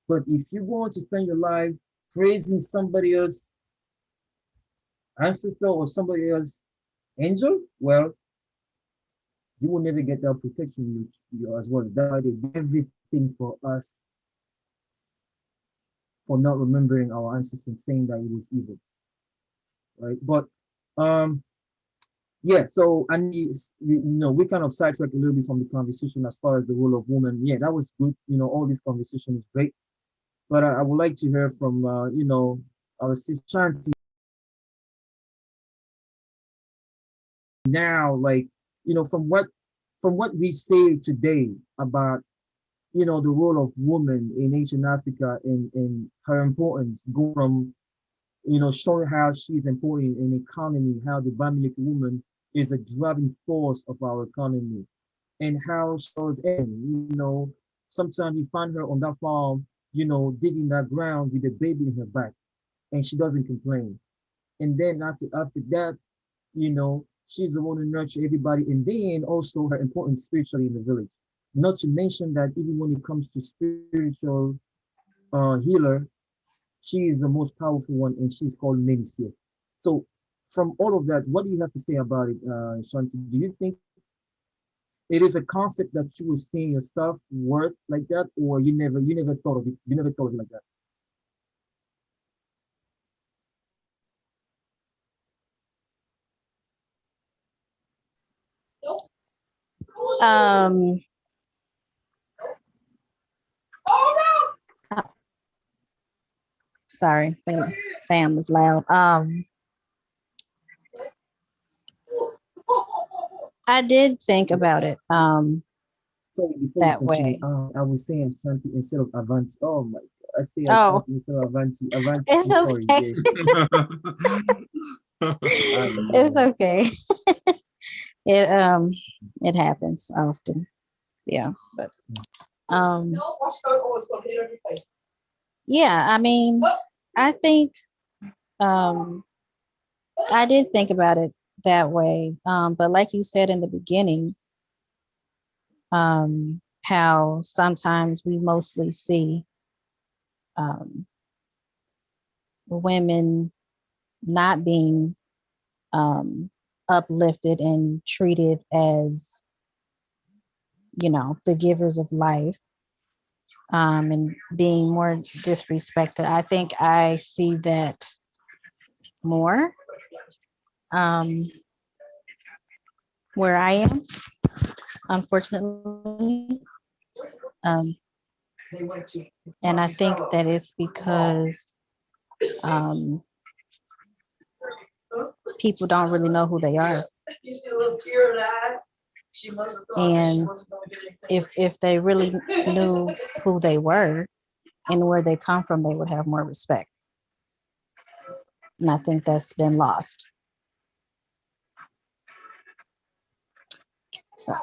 But if you want to spend your life praising somebody else ancestor or somebody else angel, well, you will never get that protection you as well. That's why they do everything for us for not remembering our ancestors, saying that it was evil, right? But yeah. So we kind of sidetracked a little bit from the conversation as far as the role of woman. Yeah, that was good. All this conversation is great, but I would like to hear from our sister Shanti now, like from what we say today about the role of woman in ancient Africa and her importance, go from showing how she's important in economy, how the Bamileke woman is a driving force of our economy, and how she was sometimes you find her on that farm, digging that ground with a baby in her back, and she doesn't complain. And then after that, she's the one who nurtures everybody, and then also her importance spiritually in the village. Not to mention that even when it comes to spiritual healer, She is the most powerful one, and she's called Menisia. So from all of that, what do you have to say about it, Shanti? Do you think it is a concept that you were seeing yourself worth like that, or you never thought of it, you never thought of it like that? Um, sorry, fam was loud. I did think about it Sorry, before you that continue, way. I was saying Shanti instead of Avanti. Oh my God, I say Oh, Ashanti instead of Avanti. Avanti, it's I'm sorry. okay. Yeah, I It's know. okay. It it happens often. Yeah, but um yeah, I mean, I think um I did think about it that way. But like you said in the beginning, how sometimes we mostly see um women not being um uplifted and treated as, the givers of life, and being more disrespected. I think I see that more um, where I am, unfortunately. Um, and I think that it's because um, people don't really know who they are. And if they really knew who they were and where they come from, they would have more respect. And I think that's been lost. So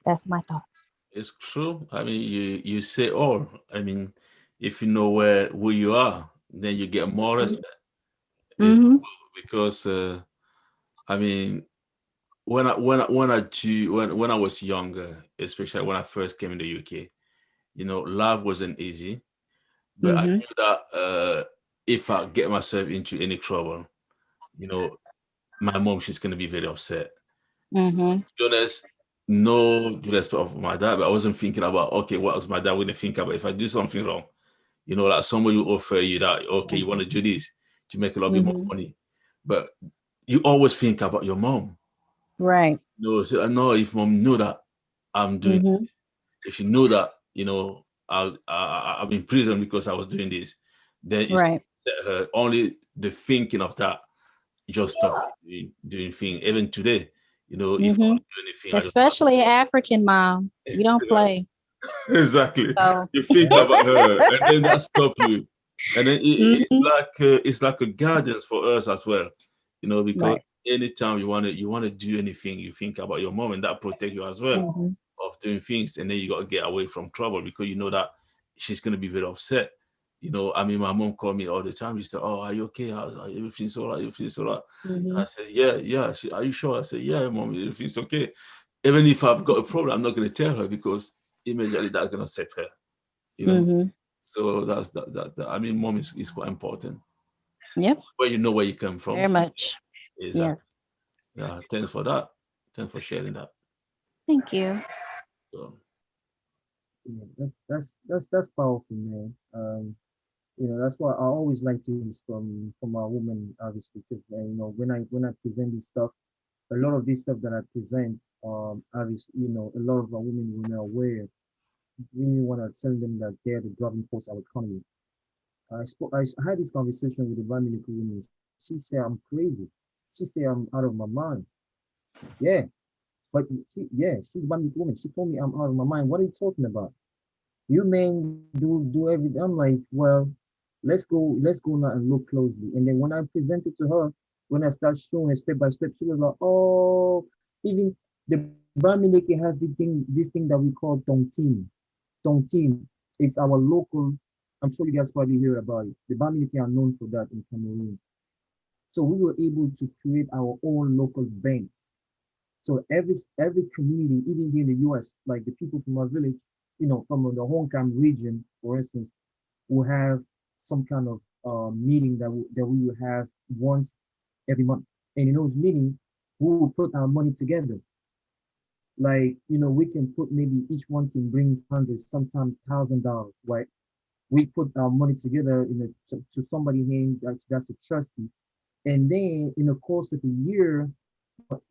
that's my thoughts. It's true. I mean, you say all. I mean, if you know who you are, then you get more respect. It's Mm-hmm. true because I mean, when I was younger, especially when I first came in the UK, life wasn't easy. But I Mm-hmm. knew that if I get myself into any trouble, you know, my mom, she's gonna be very upset. Mm-hmm. To be honest, no disrespect of my dad, but I wasn't thinking about, okay, what was my dad going to think about if I do something wrong? Like somebody will offer you that, okay, you want to do this to make a little bit more Mm-hmm. money, but you always think about your mom. Right. So I know if mom knew that I'm doing, Mm-hmm. if she knew that, I'm in prison because I was doing this, then it's Right. her only the thinking of that just stop doing things. Even today, if I Mm-hmm. want to do anything, I just Especially African mom. We don't play. exactly. So You think Yeah. about her, and then that stop you, and then mm-hmm. it's like a guidance for us as well, because Right. anytime you want to do anything, you think about your mom, and that protect you as well Mm-hmm. of doing things, and then you got to get away from trouble because you know that she's gonna be very upset. I mean, my mom called me all the time. She said, "Oh, are you okay? Everything's all right. Everything's all right." Mm-hmm. I said, "Yeah, yeah." Are you sure? I said, "Yeah, mom. Everything's okay." Even if I've got a problem, I'm not gonna tell her because immediately that's gonna upset her. You know. Mm-hmm. So that's that. I mean, mom is quite important. Yep. Where you know where you come Very from. much. Exactly. Yes. Yeah. Thanks for that. Thanks for sharing that. Thank you. So, Yeah, that's powerful, man. That's why I always like to hear from our women, obviously, because when I present this stuff, a lot of this stuff that I present, obviously, a lot of our women were not aware. We want to tell them that they're the driving force of our economy. I had this conversation with a very woman. She said I'm crazy. She said I'm out of my mind. Yeah, but she's a very woman. She told me I'm out of my mind. What are you talking about? You men do everything. I'm like, well, let's go now and look closely. And then when I presented to her, when I start showing her step by step, she was like, oh, even the Bamileke has this thing that we call Tongtin. Tongtin is our local. I'm sure you guys probably hear about it. The Bamileke are known for that in Cameroon. So we were able to create our own local banks. So every community, even here in the US, like the people from our village, from the Hong Kong region, for instance, we'll have some kind of meeting that we will have once every month. And in those meetings, we will put our money together. Like, we can put, maybe each one can bring hundred, sometimes $1,000, right? We put our money together to somebody hand that's a trustee. And then in the course of a year,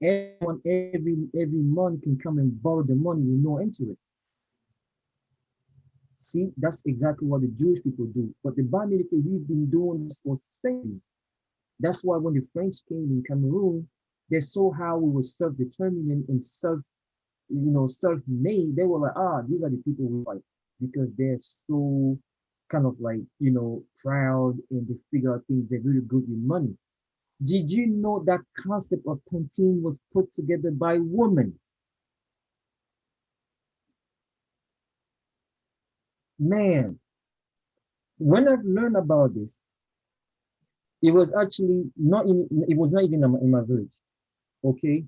everyone every month can come and borrow the money with no interest. See, that's exactly what the Jewish people do. But the Bamileke, we've been doing this for centuries. That's why when the French came in Cameroon, they saw how we were self-determined and self-made. They were like, these are the people we like, because they're so kind of like, proud, and they figure out things. They're really good with money. Did you know that concept of tontine was put together by women? Man, when I've learned about this, it was actually not even in my village. Okay.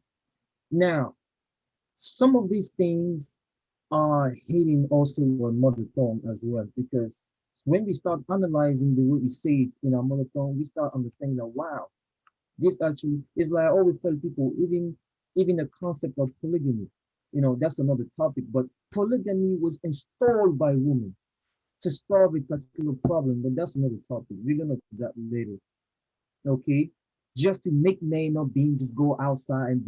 Now, some of these things are hitting also our mother tongue as well, because when we start analyzing the way we say it in our mother tongue, we start understanding that, wow, this actually is, like I always tell people, even the concept of polygamy, that's another topic, but polygamy was installed by women to solve a particular problem, but that's another topic. We're gonna do that later. Okay, just to make men not being, just go outside and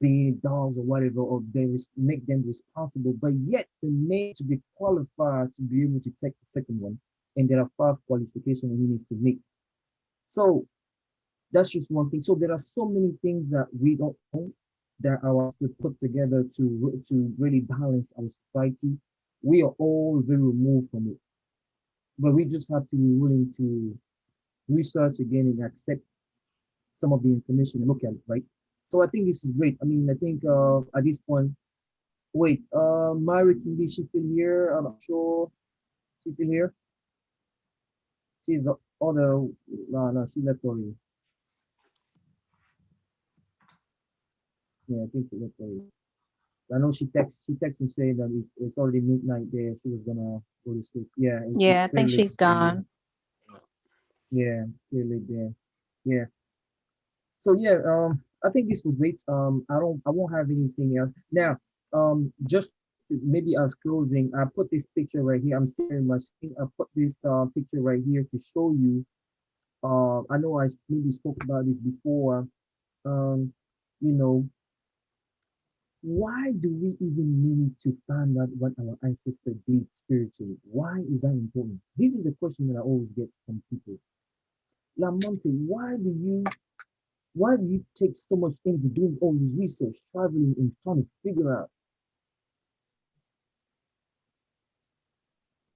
being dogs or whatever, or they make them responsible, but yet the man to be qualified to be able to take the second one, and there are 5 qualifications he needs to make. So that's just one thing. So there are so many things that we don't know that are put together to really balance our society. We are all very removed from it, but we just have to be willing to research again and accept some of the information and look at it, right? So I think this is great. I mean, I think at this point, wait, Mary Kindi, she's still here. I'm not sure she's still here. She's other, no, she left already. Yeah, I think she left already. I know she texted and saying that it's already midnight there. She was gonna go to sleep. Yeah. Yeah, I think she's gone. Yeah, clearly there. Yeah. So yeah, I think this was great. I won't have anything else now. Just maybe as closing, I put this picture right here. I'm staring my screen. I put this picture right here to show you. I know I maybe spoke about this before. You know, why do we even need to find out what our ancestors did spiritually? Why is that important? This is the question that I always get from people. Lamonte, why do you take so much into doing all this research, traveling and trying to figure out?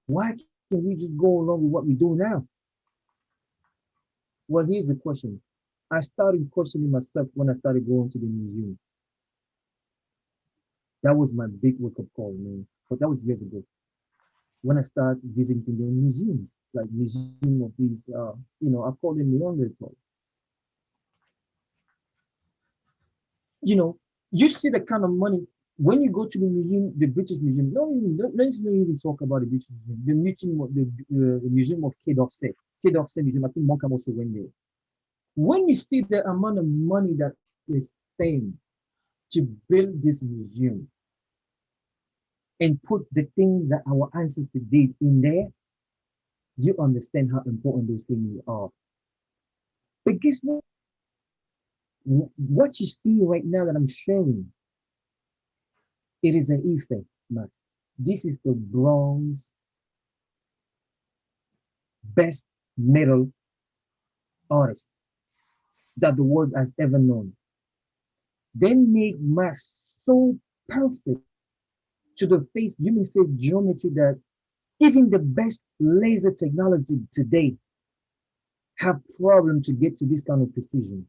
Why can't we just go along with what we do now? Well, here's the question. I started questioning myself when I started going to the museum. That was my big wake-up call, man. But that was years ago. When I started visiting the museum, like museum of these, I call them Neanderthal. You see the kind of money when you go to the museum, the British Museum. Let's not even talk about the British Museum. The Museum of Quai d'Orsay Museum. I think Monkam also went there. When you see the amount of money that is spent to build this museum and put the things that our ancestors did in there, you understand how important those things are. But guess what? What you see right now that I'm showing, it is an Ife mask. This is the bronze best metal artist that the world has ever known. They make masks so perfect to the human face geometry, that even the best laser technology today have problem to get to this kind of precision.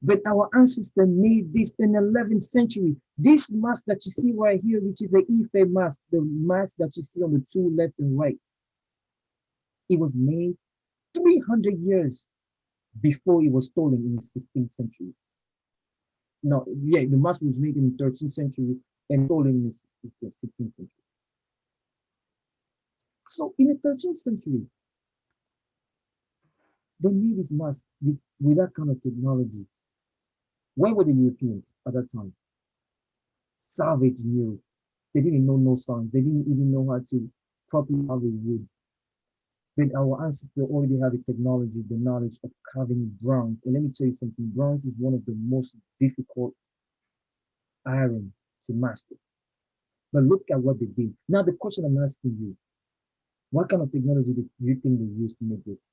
But our ancestors made this in the 11th century. This mask that you see right here, which is the Ife mask, the mask that you see on the 2 left and right, it was made 300 years before it was stolen in the 16th century. No, yeah, the mask was made in the 13th century and stolen in the 16th century. So in the 13th century, they made this mask with that kind of technology. Where were the Europeans at that time? Savage in Europe. They didn't know no science. They didn't even know how to properly carve wood. But our ancestors already have the technology, the knowledge of carving bronze. And let me tell you something, bronze is one of the most difficult iron to master. But look at what they did. Now the question I'm asking you, what kind of technology do you think they used to make this?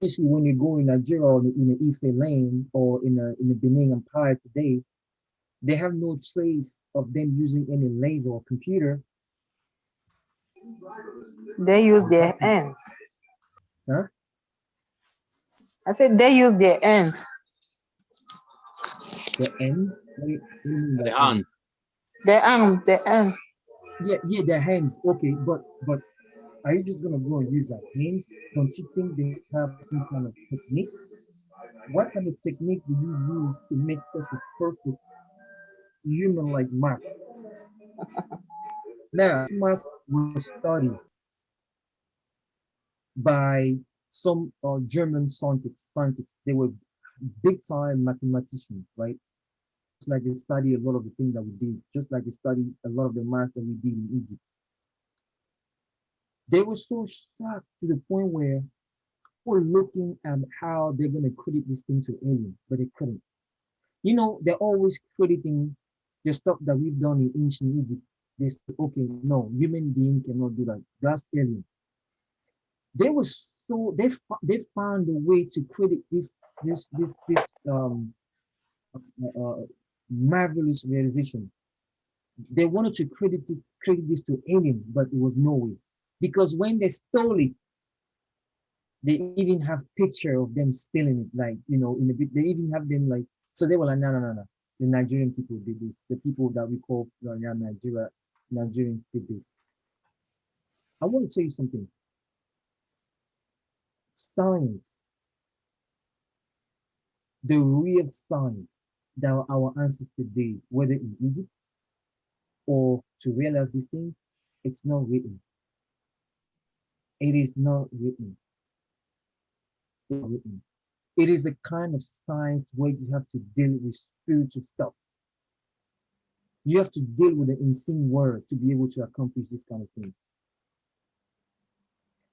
Especially when you go in Nigeria or in the Ife land or in the Benin Empire today, they have no trace of them using any laser or computer. They use their hands. Huh? I said they use their hands. The ends? What do you mean by The hands. Their arm, their hand. Yeah, their hands. Okay, but are you just gonna go and use our hands? Don't you think they have some kind of technique? What kind of technique do you use to make such a perfect human-like mask? Now, this mask was studied by some German scientists. They were big-time mathematicians, right? Just like they study a lot of the things that we did, just like they study a lot of the masks that we did in Egypt. They were so shocked to the point where were looking at how they're going to credit this thing to alien, but they couldn't. You know, they're always crediting the stuff that we've done in ancient Egypt. They said, okay, no, human being cannot do that. That's alien. They were so they found a way to credit this marvelous realization. They wanted to credit this to alien, but it was no way, because when they stole it, they even have picture of them stealing it, like, you know, in the bit, they even have them like, so they were like, no. The Nigerian people did this. The people that we call Nigerians did this. I want to tell you something. Science, the real science that our ancestors did, whether in Egypt or to realize this thing, it's not written. It is not written. It's not written. It is a kind of science where you have to deal with spiritual stuff. You have to deal with the insane world to be able to accomplish this kind of thing.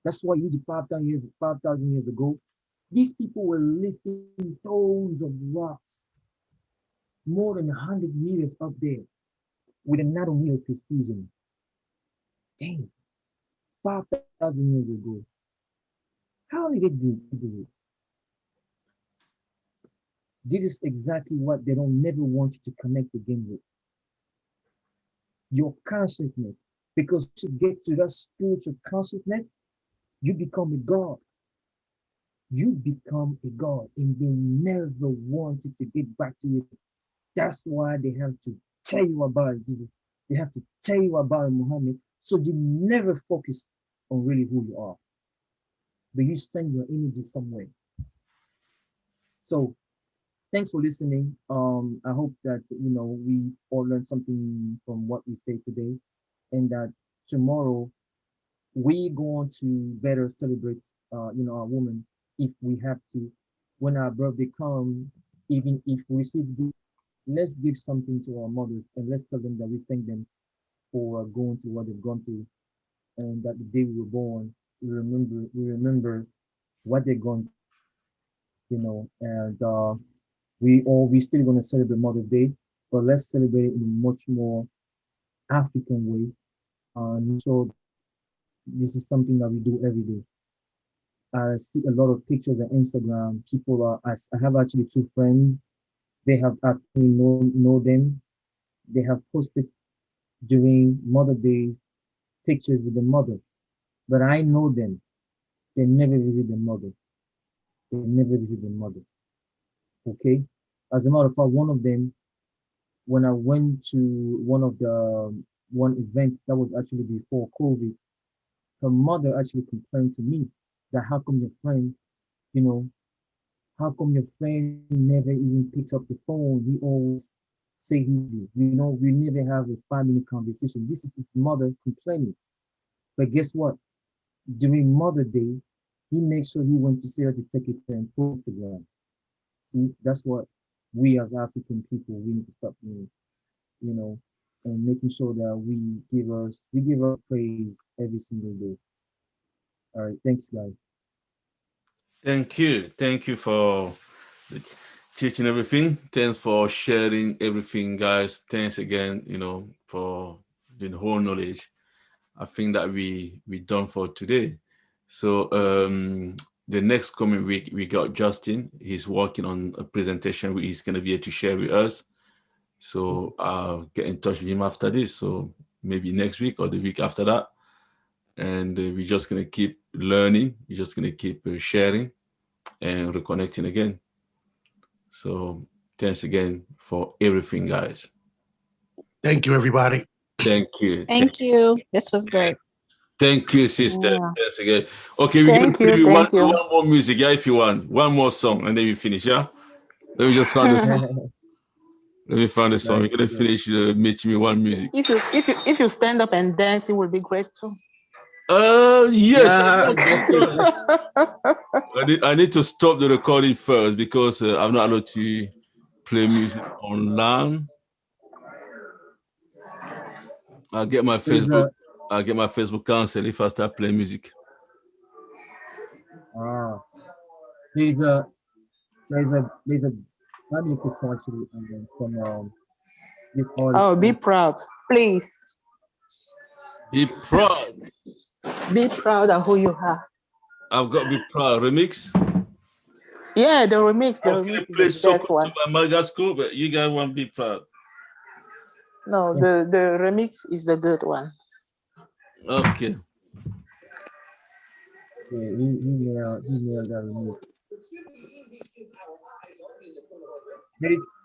That's why Egypt 5,000 years ago, these people were lifting tons of rocks, more than 100 meters up there, with a nanometer precision. Damn, 5,000 years ago. How did they do it? This is exactly what they don't never want you to connect again with. Your consciousness, because to get to that spiritual consciousness, you become a God. You become a God, and they never want you to get back to it. That's why they have to tell you about Jesus. They have to tell you about Muhammad, so you never focus on really who you are, but you send your energy somewhere. So thanks for listening. I hope that we all learned something from what we say today, and that tomorrow we going to better celebrate our woman if we have to. When our birthday come, even if we receive gifts, let's give something to our mothers, and let's tell them that we thank them for going through what they've gone through, and that the day we were born, we remember what they're going and we still gonna celebrate Mother's Day, but let's celebrate it in a much more African way. So this is something that we do every day. I see a lot of pictures on Instagram. People I have actually two friends. They have actually know them. They have posted during Mother Day pictures with the mother, but I know them. They never visit their mother. They never visit their mother. Okay. As a matter of fact, one of them, when I went to one of the one event that was actually before COVID, her mother actually complained to me that how come your friend, you know, how come your friend never even picks up the phone? He always say easy. We never have a family conversation. This is his mother complaining. But guess what? During Mother Day, he makes sure he went to see her to take it and put it together. See, that's what we as African people, we need to stop doing, and making sure that we give her praise every single day. All right, thanks, guys. Thank you for teaching everything. Thanks for sharing everything, guys. Thanks again, for the whole knowledge. I think that we done for today. So the next coming week we got Justin. He's working on a presentation he's going to be able to share with us. So I'll get in touch with him after this. So maybe next week or the week after that. And we're just going to keep learning. We're just going to keep sharing and reconnecting again. So thanks again for everything, guys. Thank you, everybody. Thank you. Thank you. This was great. Thank you, sister. Yeah. Thanks again. Okay, we're going to play one more music, yeah, if you want. One more song, and then we finish, yeah? Let me just find the song. Let me find the song. We're going to finish Meet Me One music. If you stand up and dance, it will be great too. Yes. Yeah, I need to stop the recording first because I'm not allowed to play music online. I'll get my Facebook cancelled if I start playing music. There's a family song actually from this artist. Oh, be proud, please. Be proud. Be proud of who you are. I've got to be proud. Remix? Yeah, the remix. I was going to play Sokoto by Madagascar, but you guys want to be proud. No, the remix is the good one. Okay. Yeah, he nailed that remix.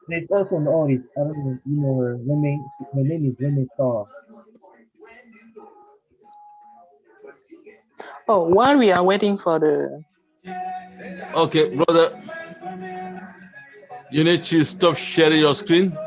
There's also an artist. I don't know if you know her. Her name is Remy Starr. Oh, while we are waiting for the. Okay, brother. You need to stop sharing your screen.